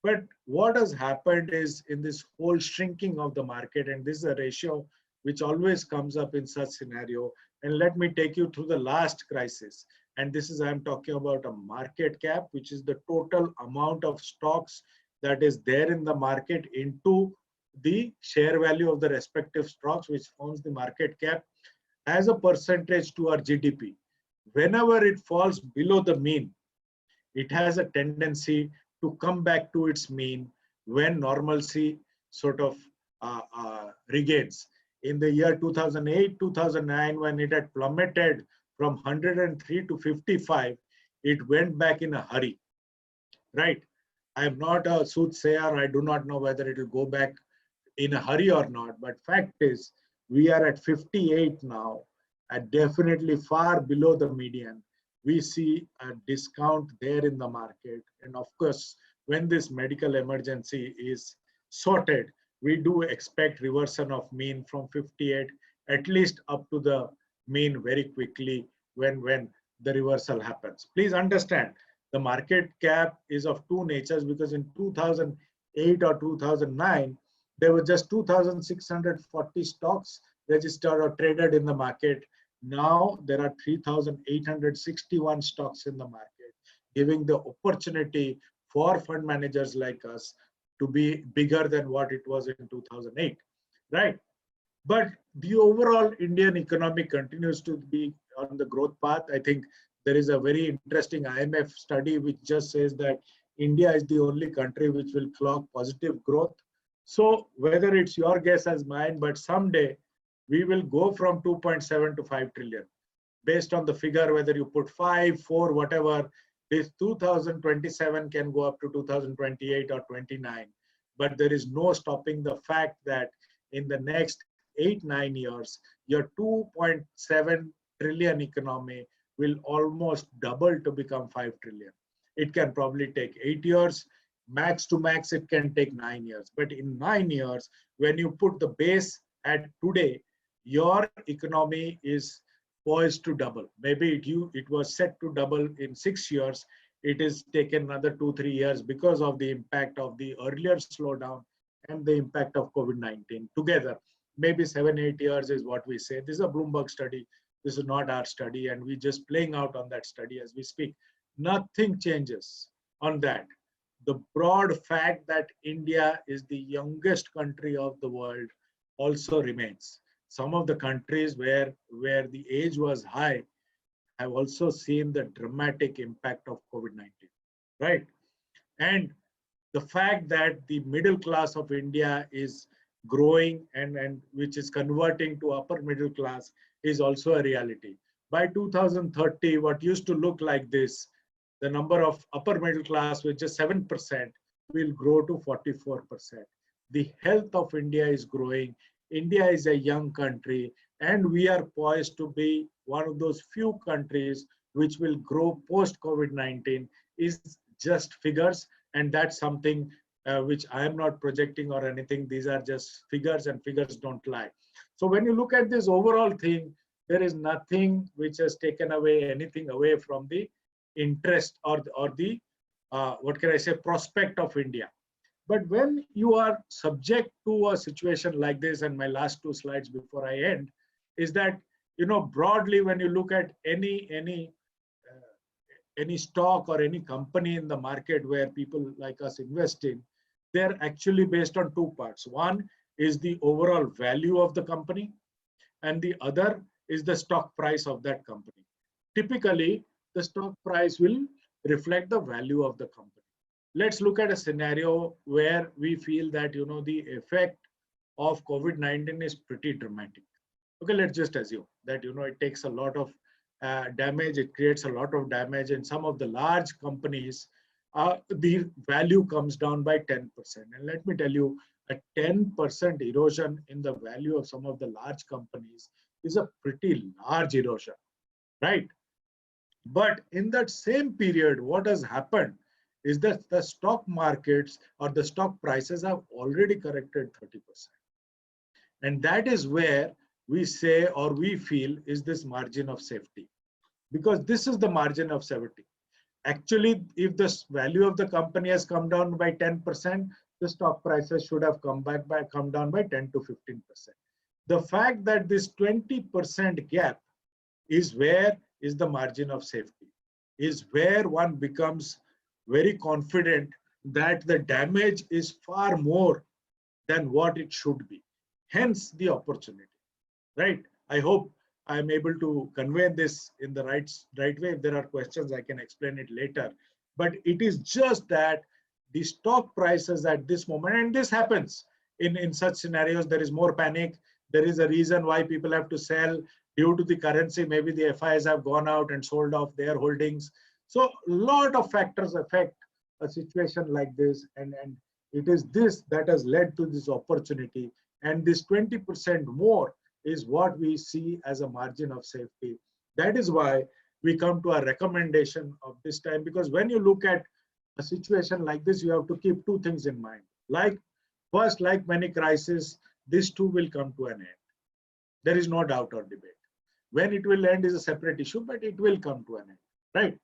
But what has happened is, in this whole shrinking of the market, and this is a ratio which always comes up in such scenario, and let me take you through the last crisis. And this is, I'm talking about a market cap, which is the total amount of stocks that is there in the market into the share value of the respective stocks, which forms the market cap, as a percentage to our GDP. Whenever it falls below the mean, it has a tendency to come back to its mean when normalcy sort of regains. In the year 2008, 2009, when it had plummeted from 103 to 55, it went back in a hurry, right? I am not a soothsayer. I do not know whether it will go back in a hurry or not. But fact is, we are at 58 now, at definitely far below the median. We see a discount there in the market. And of course, when this medical emergency is sorted, we do expect reversion of mean from 58, at least up to the mean very quickly when the reversal happens. Please understand, the market cap is of two natures, because in 2008 or 2009, there were just 2,640 stocks registered or traded in the market. Now there are 3,861 stocks in the market, giving the opportunity for fund managers like us to be bigger than what it was in 2008, right? But the overall Indian economy continues to be on the growth path. I think there is a very interesting IMF study which just says that India is the only country which will clock positive growth. So whether it's your guess as mine, but someday we will go from 2.7 to 5 trillion. Based on the figure, whether you put 5, 4, whatever, this 2027 can go up to 2028 or 29. But there is no stopping the fact that in the next 8-9 years, your 2.7 trillion economy will almost double to become 5 trillion. It can probably take 8 years. Max to max, it can take 9 years. But in 9 years, when you put the base at today, your economy is poised to double. Maybe it was set to double in 6 years. It is taken another 2-3 years because of the impact of the earlier slowdown and the impact of COVID-19 together. Maybe 7-8 years is what we say. This is a Bloomberg study. This is not our study, and we're just playing out on that study as we speak. Nothing changes on that. The broad fact that India is the youngest country of the world also remains. Some of the countries where the age was high have also seen the dramatic impact of COVID-19, right? And the fact that the middle class of India is growing and which is converting to upper middle class is also a reality. By 2030, what used to look like this, the number of upper middle class, which is 7%, will grow to 44%. The health of India is growing. India is a young country, and we are poised to be one of those few countries which will grow post-COVID-19. Is just figures, and that's something which I am not projecting or anything. These are just figures, and figures don't lie. So when you look at this overall thing, there is nothing which has taken away anything away from the interest or the what can I say, prospect of India. But when you are subject to a situation like this, and my last 2 slides before I end, is that, broadly, when you look at any stock or any company in the market where people like us invest in, they're actually based on 2 parts. One is the overall value of the company, and the other is the stock price of that company. Typically, the stock price will reflect the value of the company. Let's look at a scenario where we feel that, the effect of COVID-19 is pretty dramatic. Okay, let's just assume that, it takes a lot of damage, it creates a lot of damage in some of the large companies. The value comes down by 10%. And let me tell you, a 10% erosion in the value of some of the large companies is a pretty large erosion, right? But in that same period, what has happened is that the stock markets or the stock prices have already corrected 30%. And that is where we say, or we feel, is this margin of safety. because this is the margin of safety. Actually, if the value of the company has come down by 10%, the stock prices should have come down by 10 to 15%. The fact that this 20% gap is where is the margin of safety, is where one becomes very confident that the damage is far more than what it should be. Hence the opportunity, right? I hope I am able to convey this in the right way. If there are questions, I can explain it later. But it is just that the stock prices at this moment, and this happens in such scenarios, there is more panic. There is a reason why people have to sell due to the currency. Maybe the FIs have gone out and sold off their holdings. So a lot of factors affect a situation like this. And it is this that has led to this opportunity. And this 20% more is what we see as a margin of safety. That is why we come to a recommendation of this time, because when you look at a situation like this, you have to keep two things in mind. First, like many crises, this too will come to an end. There is no doubt or debate. When it will end is a separate issue, but it will come to an end, right?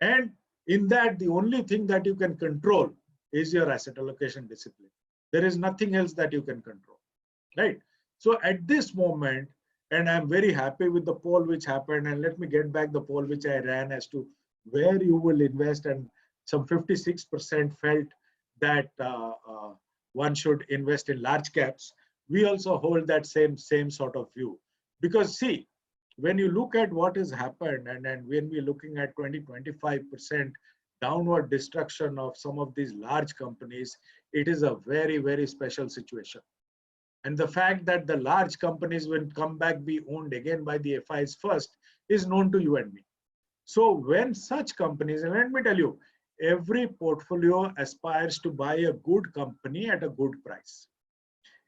And in that, the only thing that you can control is your asset allocation discipline. There is nothing else that you can control, right? So at this moment, and I'm very happy with the poll which happened, and let me get back the poll which I ran as to where you will invest, and some 56% felt that one should invest in large caps. We also hold that same sort of view, because see, when you look at what has happened, and when we're looking at 20-25% downward destruction of some of these large companies, it is a very, very special situation. And the fact that the large companies will come back be owned again by the FIs first is known to you and me. So when such companies, and let me tell you, every portfolio aspires to buy a good company at a good price.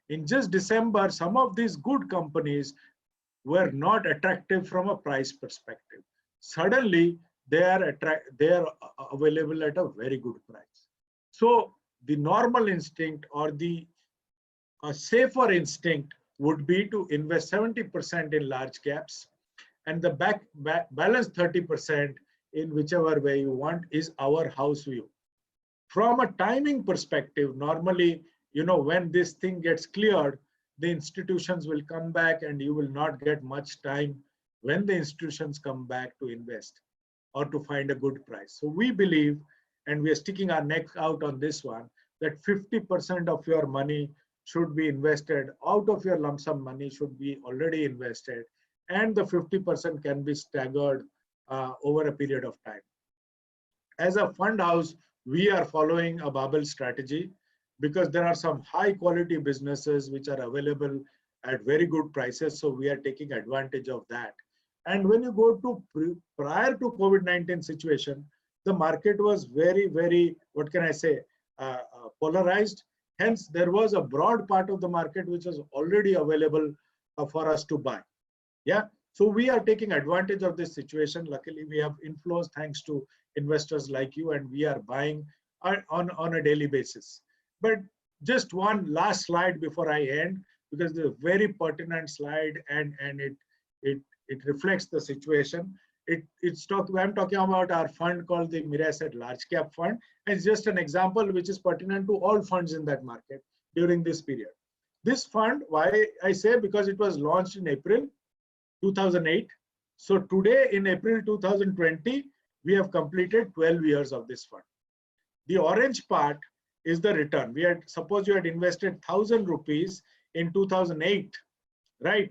In just December, some of these good companies were not attractive from a price perspective. Suddenly, they are available at a very good price. So the normal instinct, or a safer instinct, would be to invest 70% in large caps, and the balance 30% in whichever way you want is our house view. From a timing perspective, normally, when this thing gets cleared, the institutions will come back, and you will not get much time when the institutions come back to invest or to find a good price. So we believe, and we are sticking our neck out on this one, that 50% of your money should be invested, out of your lump sum money should be already invested, and the 50% can be staggered over a period of time. As a fund house, we are following a barbell strategy, because there are some high quality businesses which are available at very good prices. So we are taking advantage of that. And when you go to prior to COVID-19 situation, the market was very, very, what can I say, polarized. Hence, there was a broad part of the market which was already available for us to buy. Yeah. So we are taking advantage of this situation. Luckily, we have inflows thanks to investors like you, and we are buying on a daily basis. But just one last slide before I end, because it's a very pertinent slide, and it reflects the situation. I'm talking about our fund called the Mirae Asset Large Cap Fund. It's just an example which is pertinent to all funds in that market during this period. This fund, why I say, because it was launched in April 2008. So today in April 2020, we have completed 12 years of this fund. The orange part is the return. Suppose you had invested 1,000 rupees in 2008, right?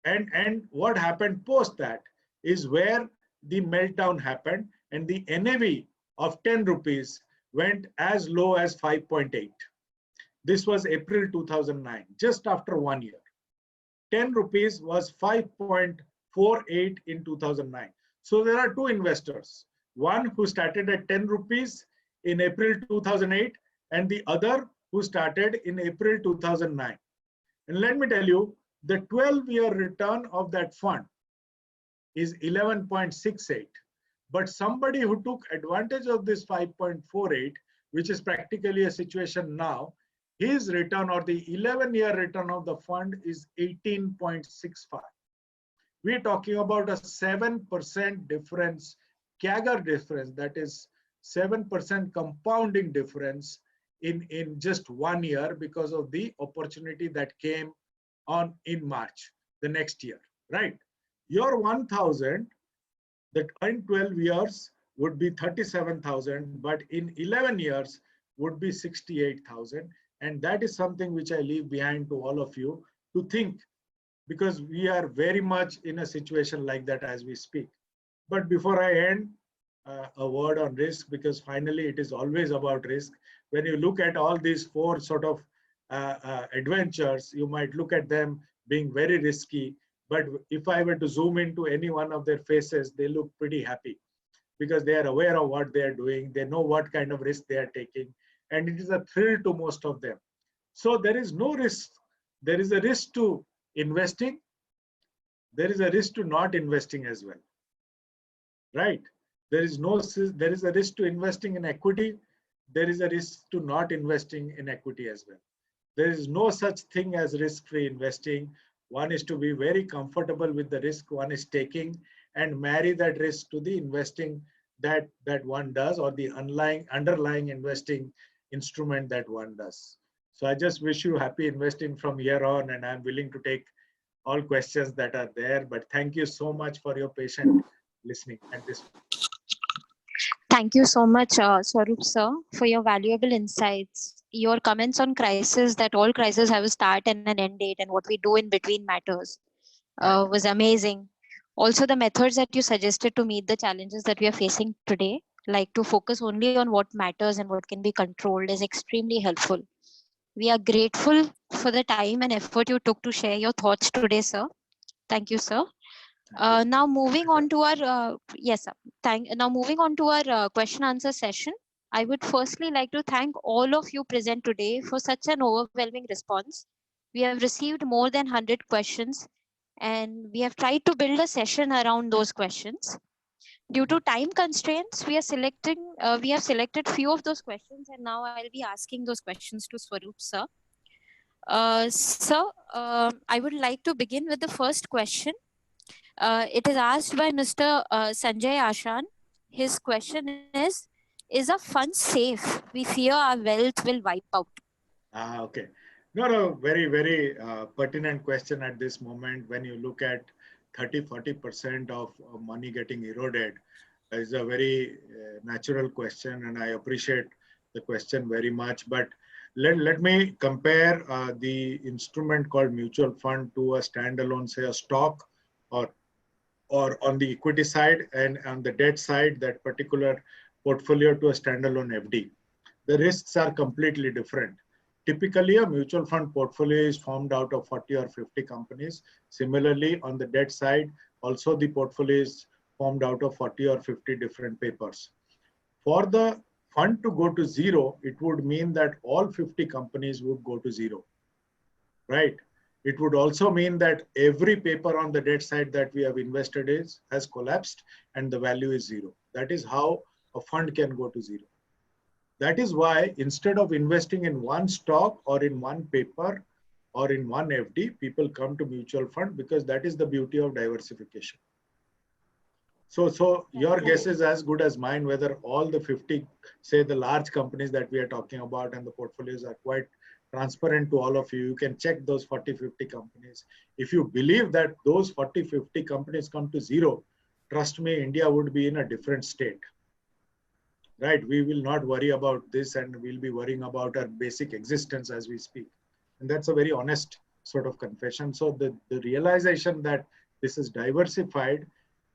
And what happened post that is where the meltdown happened, and the NAV of 10 rupees went as low as 5.8. This was April 2009, just after 1 year. 10 rupees was 5.48 in 2009. So there are two investors, one who started at 10 rupees in April 2008, and the other who started in April 2009. And let me tell you, the 12-year return of that fund is 11.68. But somebody who took advantage of this 5.48, which is practically a situation now, his return, or the 11-year return of the fund, is 18.65. We're talking about a 7% difference, CAGR difference, that is 7% compounding difference in just 1 year because of the opportunity that came on in March, the next year, right? Your 1,000 that in 12 years would be 37,000, but in 11 years would be 68,000. And that is something which I leave behind to all of you to think, because we are very much in a situation like that as we speak. But before I end, a word on risk, because finally it is always about risk. When you look at all these four sort of adventures, you might look at them being very risky. But if I were to zoom into any one of their faces, they look pretty happy because they are aware of what they are doing. They know what kind of risk they are taking. And it is a thrill to most of them. So there is no risk. There is a risk to investing. There is a risk to not investing as well, right? There is a risk to investing in equity. There is a risk to not investing in equity as well. There is no such thing as risk-free investing. One is to be very comfortable with the risk one is taking and marry that risk to the investing that one does, or the underlying investing instrument that one does. So I just wish you happy investing from here on, and I'm willing to take all questions that are there. But thank you so much for your patient listening at this. Thank you so much, Swaroop sir, for your valuable insights. Your comments on crisis, that all crises have a start and an end date, and what we do in between matters, was amazing. Also, the methods that you suggested to meet the challenges that we are facing today, like to focus only on what matters and what can be controlled, is extremely helpful. We are grateful for the time and effort you took to share your thoughts today, sir. Thank you, sir. Now moving on to our yes, sir. Now moving on to our question answer session. I would firstly like to thank all of you present today for such an overwhelming response. We have received more than 100 questions, and we have tried to build a session around those questions. Due to time constraints, we have selected few of those questions, and now I'll be asking those questions to Swaroop sir. Sir, I would like to begin with the first question. It is asked by Mr. Sanjay Ashan. His question is a fund safe? We fear our wealth will wipe out. Okay. No, very, very pertinent question at this moment. When you look at 30-40% of money getting eroded, is a very natural question, and I appreciate the question very much. But let me compare the instrument called mutual fund to a standalone, say a stock, or on the equity side, and on the debt side, that particular portfolio to a standalone FD. The risks are completely different. Typically, a mutual fund portfolio is formed out of 40 or 50 companies. Similarly, on the debt side, also the portfolio is formed out of 40 or 50 different papers. For the fund to go to zero, it would mean that all 50 companies would go to zero, right? It would also mean that every paper on the debt side that we have invested in has collapsed and the value is zero. That is how a fund can go to zero. That is why instead of investing in one stock or in one paper or in one FD, people come to mutual fund, because that is the beauty of diversification. So your guess is as good as mine whether all the 50, say the large companies that we are talking about, and the portfolios are quite transparent to all of you. You can check those 40-50 companies. If you believe that those 40-50 companies come to zero, trust me, India would be in a different state. Right? We will not worry about this, and we'll be worrying about our basic existence as we speak. And that's a very honest sort of confession. So the realization that this is diversified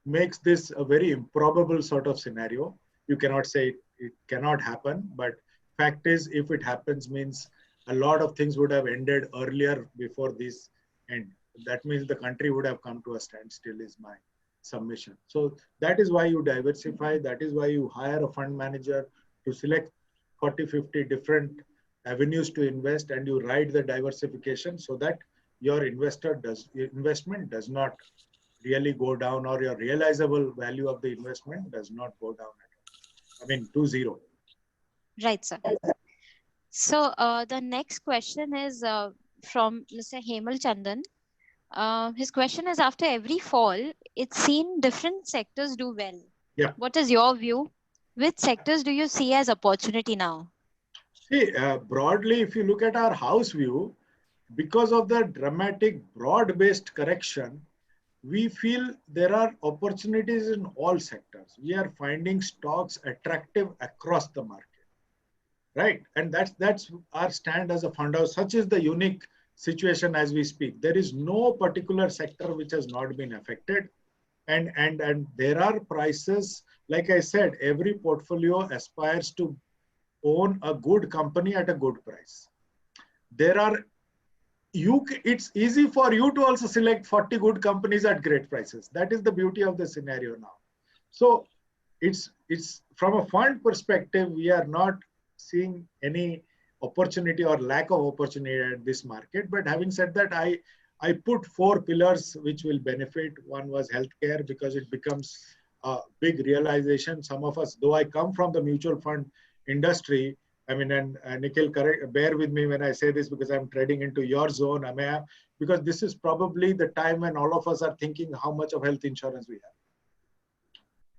makes this a very improbable sort of scenario. You cannot say it cannot happen, but fact is, if it happens, means a lot of things would have ended earlier before this end. That means the country would have come to a standstill, is my submission. So that is why you diversify. That is why you hire a fund manager to select 40-50 different avenues to invest, and you ride the diversification so that your investment does not really go down, or your realizable value of the investment does not go down at all. I mean, to zero. Right, sir. So the next question is from Mr. Hemal Chandan. His question is, after every fall, it's seen different sectors do well. Yeah. What is your view? Which sectors do you see as opportunity now? See, broadly, if you look at our house view, because of the dramatic broad-based correction, we feel there are opportunities in all sectors. We are finding stocks attractive across the market, right? And that's our stand as a fund house. Such is the unique situation as we speak. There is no particular sector which has not been affected. And there are prices, like I said, every portfolio aspires to own a good company at a good price. There are it's easy for you to also select 40 good companies at great prices. That is the beauty of the scenario now. So it's from a fund perspective, we are not seeing any opportunity or lack of opportunity at this market. But having said that, I put 4 pillars which will benefit. One was healthcare, because it becomes a big realization. Some of us, though I come from the mutual fund industry, I mean, and Nikhil, bear with me when I say this, because I'm treading into your zone, because this is probably the time when all of us are thinking how much of health insurance we have.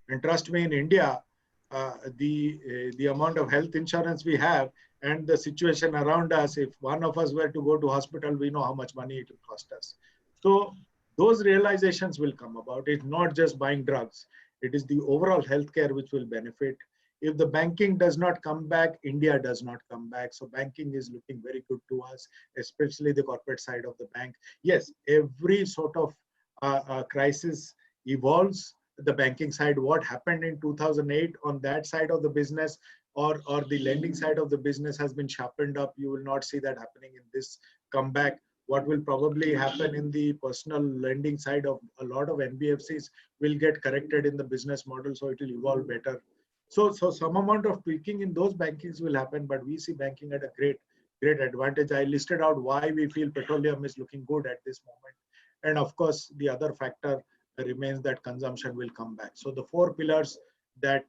And trust me, in India, the amount of health insurance we have and the situation around us, if one of us were to go to hospital, we know how much money it will cost us. So those realizations will come about. It's not just buying drugs. It is the overall healthcare which will benefit. If the banking does not come back, India does not come back. So banking is looking very good to us, especially the corporate side of the bank. Yes, every sort of crisis evolves. The banking side, what happened in 2008 on that side of the business, or the lending side of the business, has been sharpened up. You will not see that happening in this comeback. What will probably happen in the personal lending side of a lot of NBFCs will get corrected in the business model, so it will evolve better. So some amount of tweaking in those bankings will happen, but we see banking at a great advantage. I listed out why we feel petroleum is looking good at this moment. And of course, the other factor remains that consumption will come back. So the 4 pillars that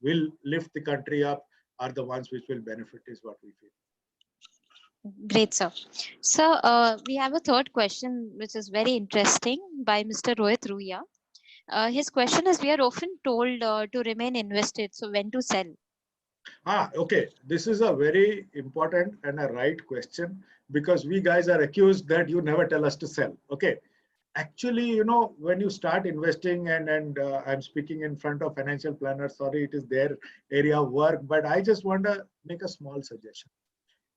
will lift the country up are the ones which will benefit, is what we feel. Great, sir. So we have a third question, which is very interesting, by Mr. Rohit Ruya. His question is, we are often told to remain invested, so when to sell? Okay. This is a very important and a right question, because we guys are accused that you never tell us to sell. Okay. Actually, when you start investing, and I'm speaking in front of financial planners, sorry, it is their area of work, but I just want to make a small suggestion,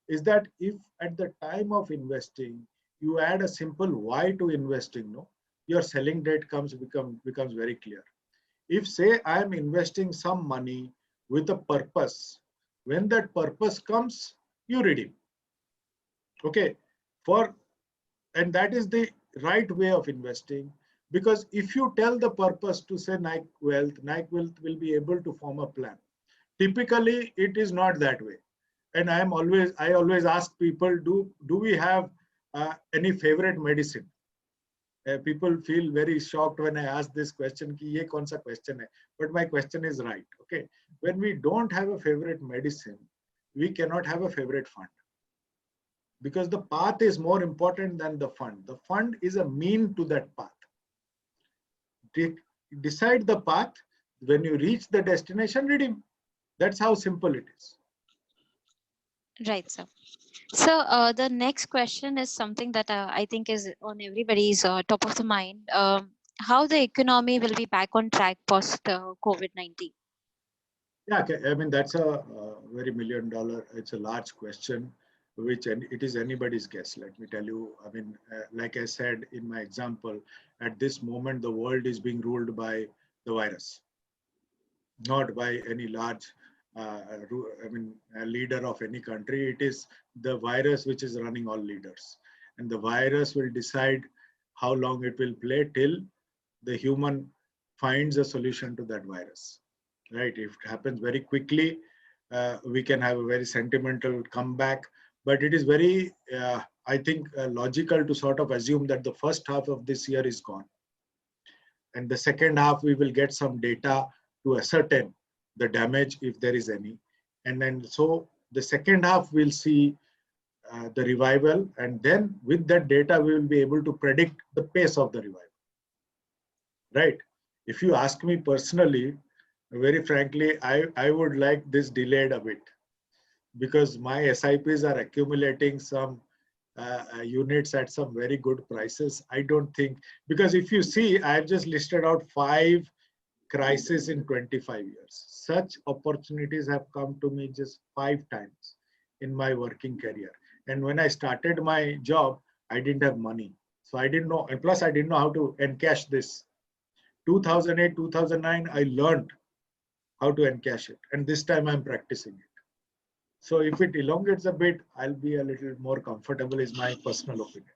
is that if at the time of investing, you add a simple why to investing, your selling date becomes very clear. If, say, I am investing some money with a purpose, when that purpose comes, you redeem. Okay. And that is the right way of investing, because if you tell the purpose to, say, Nike Wealth will be able to form a plan. Typically, it is not that way. And I always ask people, do we have any favorite medicine? People feel very shocked when I ask this question, ki ye kaun sa question hai? But my question is right. Okay. When we don't have a favorite medicine, we cannot have a favorite fund. Because the path is more important than the fund. The fund is a mean to that path. Decide the path. When you reach the destination, redeem. That's how simple it is. Right, sir. So the next question is something that I think is on everybody's top of the mind. How the economy will be back on track post COVID-19? Yeah, I mean, that's a very $1 million, it's a large question, which it is anybody's guess. Let me tell you, I mean, like I said in my example, at this moment, the world is being ruled by the virus, not by any large, a leader of any country. It is the virus which is running all leaders. And the virus will decide how long it will play till the human finds a solution to that virus. Right? If it happens very quickly, we can have a very sentimental comeback. But it is very, I think, logical to sort of assume that the first half of this year is gone. And the second half, we will get some data to ascertain the damage, if there is any. And then so the second half, we'll see the revival, and then with that data we will be able to predict the pace of the revival. Right? If you ask me personally, very frankly, I would like this delayed a bit, because my SIPs are accumulating some units at some very good prices. I don't think, because if you see, I've just listed out 5 crises in 25 years. Such opportunities have come to me just 5 times in my working career. And when I started my job, I didn't have money. So I didn't know, and plus I didn't know how to encash this. 2008, 2009, I learned how to encash it. And this time I'm practicing it. So if it elongates a bit, I'll be a little more comfortable, is my personal opinion.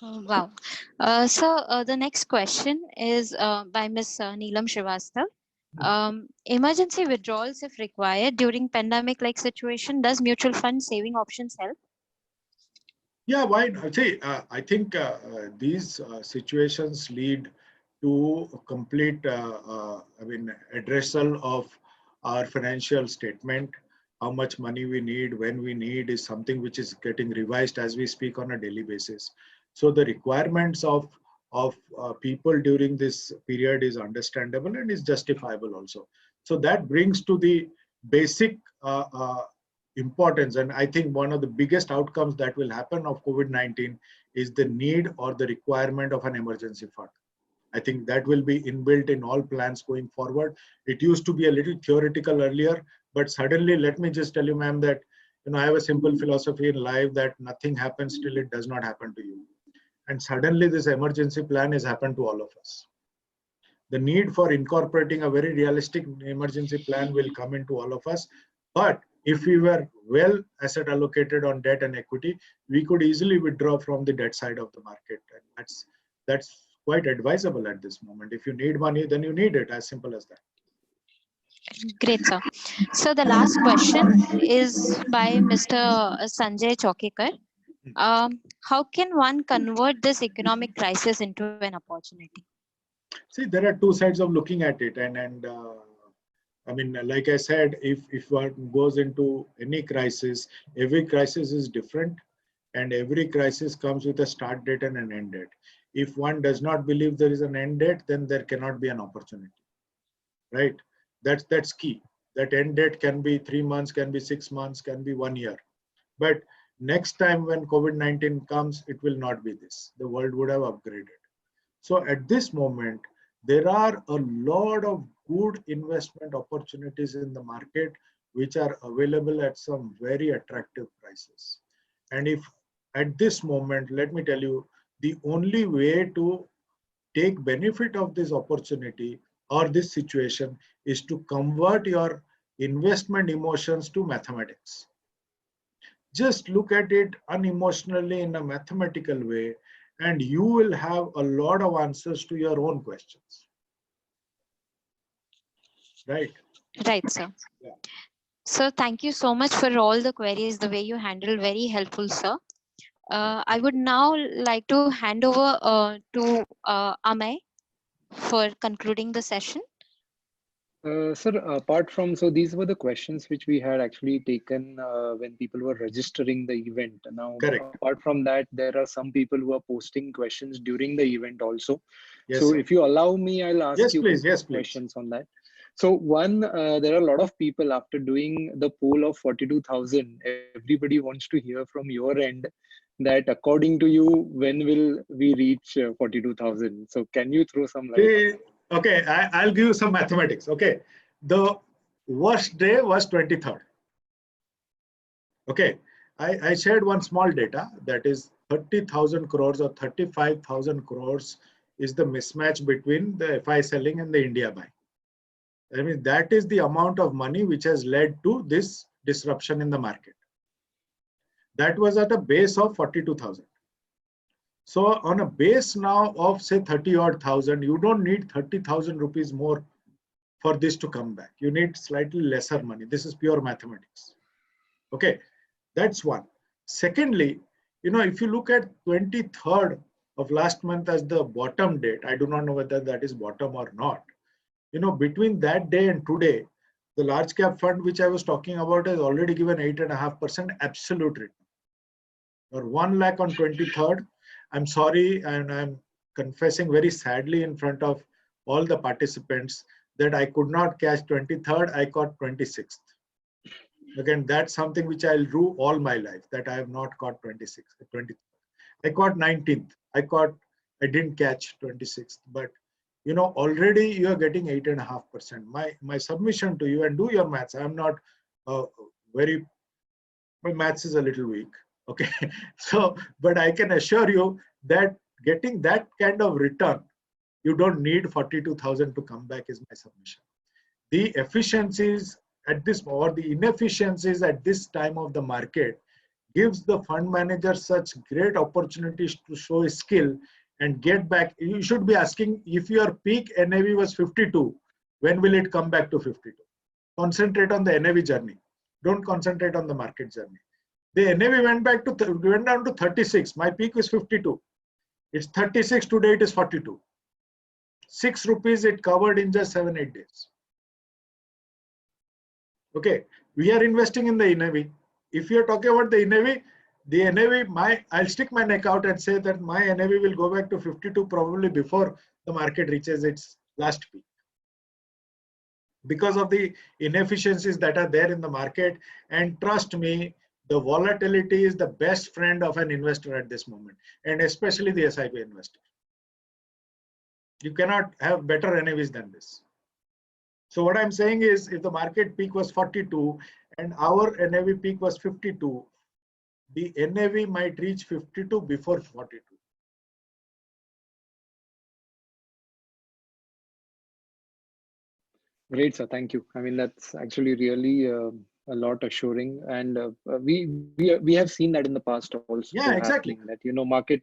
Oh, wow. So the next question is by Ms. Neelam Srivastav. Emergency withdrawals if required during pandemic-like situation, does mutual fund saving options help? Yeah, why not? See, I think these situations lead to a complete, addressal of our financial statement. How much money we need, when we need, is something which is getting revised as we speak on a daily basis. So the requirements of people during this period is understandable and is justifiable also. So that brings to the basic importance, and I think one of the biggest outcomes that will happen of COVID-19 is the need or the requirement of an emergency fund. I think that will be inbuilt in all plans going forward. It used to be a little theoretical earlier, but suddenly, let me just tell you, ma'am, that I have a simple philosophy in life that nothing happens till it does not happen to you. And suddenly this emergency plan has happened to all of us. The need for incorporating a very realistic emergency plan will come into all of us. But if we were well asset allocated on debt and equity, we could easily withdraw from the debt side of the market. And that's quite advisable at this moment. If you need money, then you need it, as simple as that. Great, sir. So the last question is by Mr. Sanjay Chokekar. How can one convert this economic crisis into an opportunity? See, there are 2 sides of looking at it, and like I said, if one goes into any crisis, every crisis is different, and every crisis comes with a start date and an end date. If one does not believe there is an end date, then there cannot be an opportunity, right? That's key. That end date can be 3 months, can be 6 months, can be 1 year. But next time when COVID-19 comes, it will not be this. The world would have upgraded. So at this moment, there are a lot of good investment opportunities in the market which are available at some very attractive prices. And if at this moment, let me tell you, the only way to take benefit of this opportunity or this situation is to convert your investment emotions to mathematics. Just look at it unemotionally in a mathematical way, and you will have a lot of answers to your own questions. Right? Right, sir. Yeah. So thank you so much for all the queries, the way you handled, very helpful, sir. I would now like to hand over to Amay for concluding the session. Sir, apart from, so these were the questions which we had actually taken when people were registering the event. Now, correct. Apart from that, there are some people who are posting questions during the event also. Yes, so sir. If you allow me, I'll ask you please. questions on that. So one, there are a lot of people after doing the poll of 42,000, everybody wants to hear from your end that according to you, when will we reach 42,000? So can you throw some light on that? Okay, I'll give you some mathematics. Okay, the worst day was 23rd. Okay, I shared one small data, that is 30,000 crores or 35,000 crores is the mismatch between the FI selling and the India buy. I mean, that is the amount of money which has led to this disruption in the market. That was at a base of 42,000. So on a base now of say 30 odd thousand, you don't need 30,000 rupees more for this to come back. You need slightly lesser money. This is pure mathematics. Okay, that's one. Secondly, if you look at 23rd of last month as the bottom date, I do not know whether that is bottom or not. Between that day and today, the large cap fund which I was talking about has already given 8.5% absolute return. or 1 lakh on 23rd. I'm sorry, and I'm confessing very sadly in front of all the participants that I could not catch 23rd, I caught 26th. Again, that's something which I'll do all my life, that I have not caught 26th, 20th. I caught 19th. I didn't catch 26th, but you know, already you are getting 8.5%. My submission to you, and do your maths. I'm not my maths is a little weak. Okay. So, but I can assure you that getting that kind of return, you don't need 42,000 to come back is my submission. The efficiencies at this, or the inefficiencies at this time of the market, gives the fund manager such great opportunities to show his skill and get back. You should be asking, if your peak NAV was 52, when will it come back to 52? Concentrate on the NAV journey. Don't concentrate on the market journey. The NAV went down to 36. My peak was 52. It's 36 today. It is 42. 6 rupees it covered in just 7-8 days. Okay, we are investing in the NAV. If you are talking about the NAV, I'll stick my neck out and say that my NAV will go back to 52 probably before the market reaches its last peak, because of the inefficiencies that are there in the market. And trust me, the volatility is the best friend of an investor at this moment, and especially the SIP investor. You cannot have better NAVs than this. So what I'm saying is, if the market peak was 42 and our NAV peak was 52, the NAV might reach 52 before 42. Great, sir. Thank you. I mean, that's actually really a lot assuring, and we have seen that in the past also. Yeah, exactly. That, you know, market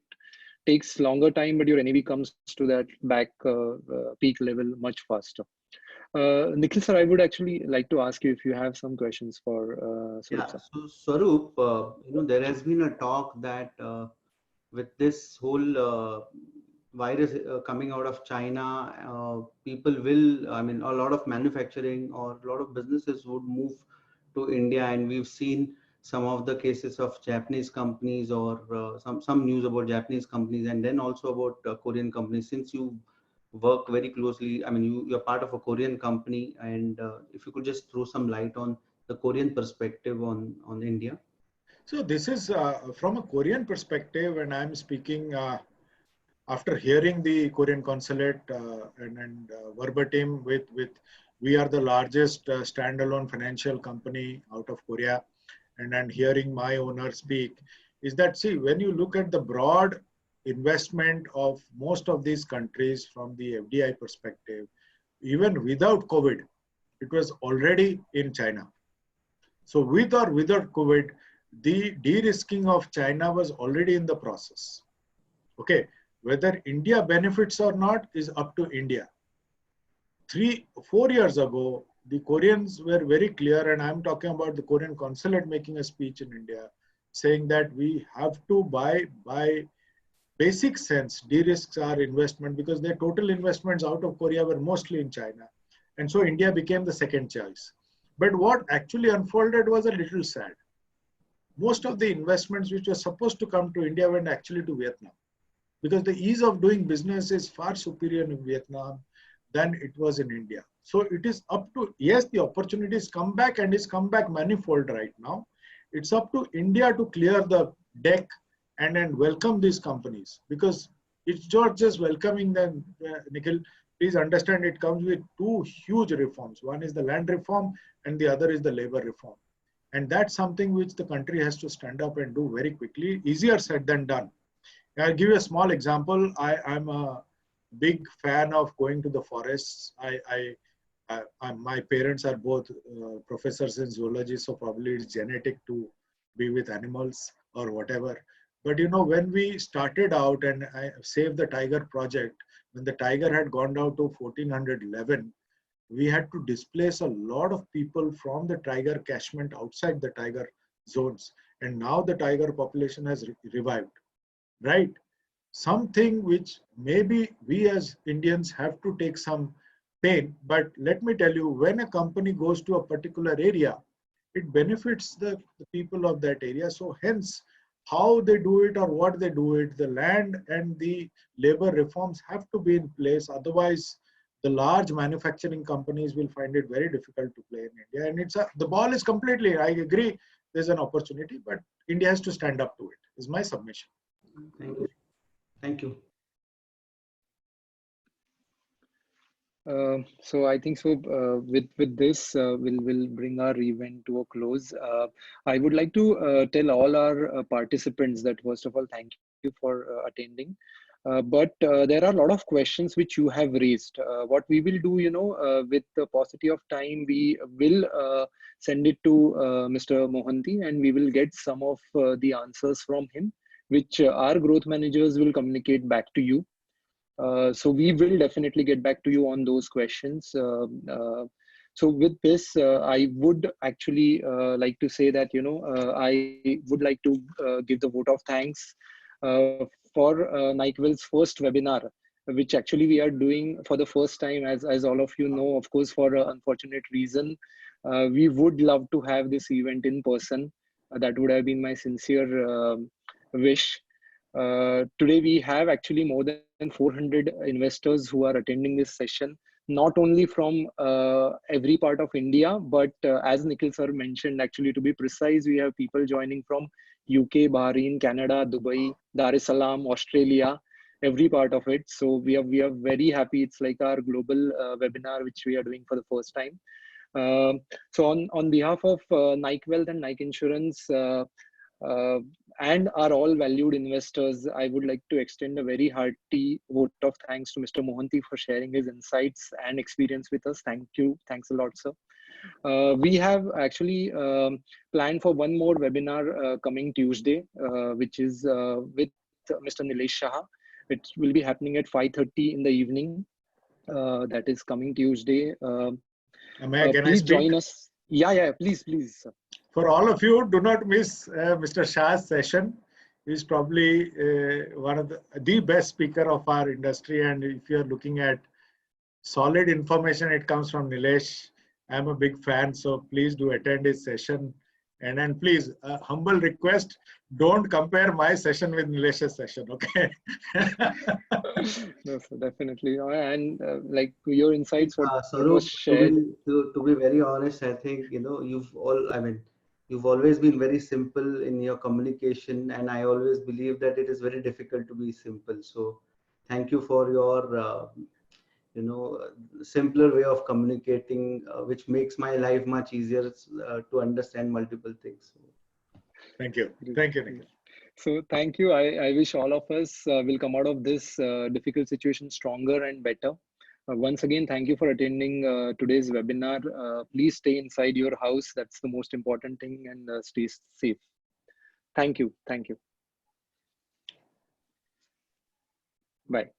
takes longer time, but your NAV comes to that back peak level much faster. Nikhil sir, I would actually like to ask you if you have some questions for Swaroop sir. So Swaroop, you know, there has been a talk that with this whole virus coming out of China, people will, I mean, a lot of manufacturing or a lot of businesses would move to India, and we've seen some of the cases of Japanese companies, or some news about Japanese companies, and then also about Korean companies. Since you work very closely, I mean, you're part of a Korean company, and if you could just throw some light on the Korean perspective on India. So this is from a Korean perspective, and I'm speaking after hearing the Korean consulate and verbatim with we are the largest standalone financial company out of Korea, and hearing my owner speak, is that, see, when you look at the broad investment of most of these countries from the FDI perspective, even without COVID, it was already in China. So with or without COVID, the de-risking of China was already in the process. Okay, whether India benefits or not is up to India. 3-4 years ago, the Koreans were very clear, and I'm talking about the Korean consulate making a speech in India, saying that we have to by basic sense de-risk our investment, because their total investments out of Korea were mostly in China. And so India became the second choice. But what actually unfolded was a little sad. Most of the investments which were supposed to come to India went actually to Vietnam, because the ease of doing business is far superior in Vietnam than it was in India. So it is up to, yes, the opportunities come back, and it's come back manifold right now. It's up to India to clear the deck and welcome these companies, because it's not just welcoming them, Nikhil. Please understand, it comes with two huge reforms. One is the land reform, and the other is the labor reform. And that's something which the country has to stand up and do very quickly. Easier said than done. I'll give you a small example. I'm a big fan of going to the forests. My parents are both professors in zoology, so probably it's genetic to be with animals or whatever. But you know, when we started out, and I Save the Tiger project, when the tiger had gone down to 1411, we had to displace a lot of people from the tiger catchment outside the tiger zones. And now the tiger population has revived, right? Something which maybe we as Indians have to take some pain. But let me tell you, when a company goes to a particular area, it benefits the people of that area. So hence, how they do it or what they do it, the land and the labor reforms have to be in place. Otherwise, the large manufacturing companies will find it very difficult to play in India. And the ball is completely, I agree, there's an opportunity, but India has to stand up to it, is my submission. Thank you. Thank you. So I think so. With this, we'll bring our event to a close. I would like to tell all our participants that first of all, thank you for attending. But there are a lot of questions which you have raised. What we will do, with the paucity of time, we will send it to Mr. Mohanty, and we will get some of the answers from him, which our growth managers will communicate back to you. So we will definitely get back to you on those questions. So with this, I would actually like to say that, I would like to give the vote of thanks for NICWELL's first webinar, which actually we are doing for the first time, as all of you know, of course, for an unfortunate reason. We would love to have this event in person. That would have been my sincere wish. Today we have actually more than 400 investors who are attending this session, not only from every part of India, but as Nikhil sir mentioned, actually to be precise, we have people joining from UK, Bahrain, Canada, Dubai, Dar es Salaam, Australia, every part of it. So we are very happy. It's like our global webinar, which we are doing for the first time. So on behalf of NICWealth and Nike Insurance, and our all valued investors, I would like to extend a very hearty vote of thanks to Mr. Mohanty for sharing his insights and experience with us. Thank you. Thanks a lot, sir. We have actually planned for one more webinar coming Tuesday, which is with Mr. Nilesh Shah. It will be happening at 5:30 in the evening. That is coming Tuesday. Please join us. Yeah, please, sir. For all of you, do not miss Mr. Shah's session. He's probably one of the best speaker of our industry. And if you're looking at solid information, it comes from Nilesh. I'm a big fan, so please do attend his session. And then please, humble request, don't compare my session with Nilesh's session, okay? No, sir, definitely. And like your insights, what Sarup, was shared. to be very honest, I think, you've always been very simple in your communication, and I always believe that it is very difficult to be simple. So thank you for your, simpler way of communicating, which makes my life much easier to understand multiple things. Thank you. Thank you, Nikhil. So thank you. I wish all of us will come out of this difficult situation stronger and better. Once again, thank you for attending today's webinar. Please stay inside your house. That's the most important thing, and stay safe. Thank you. Thank you. Bye.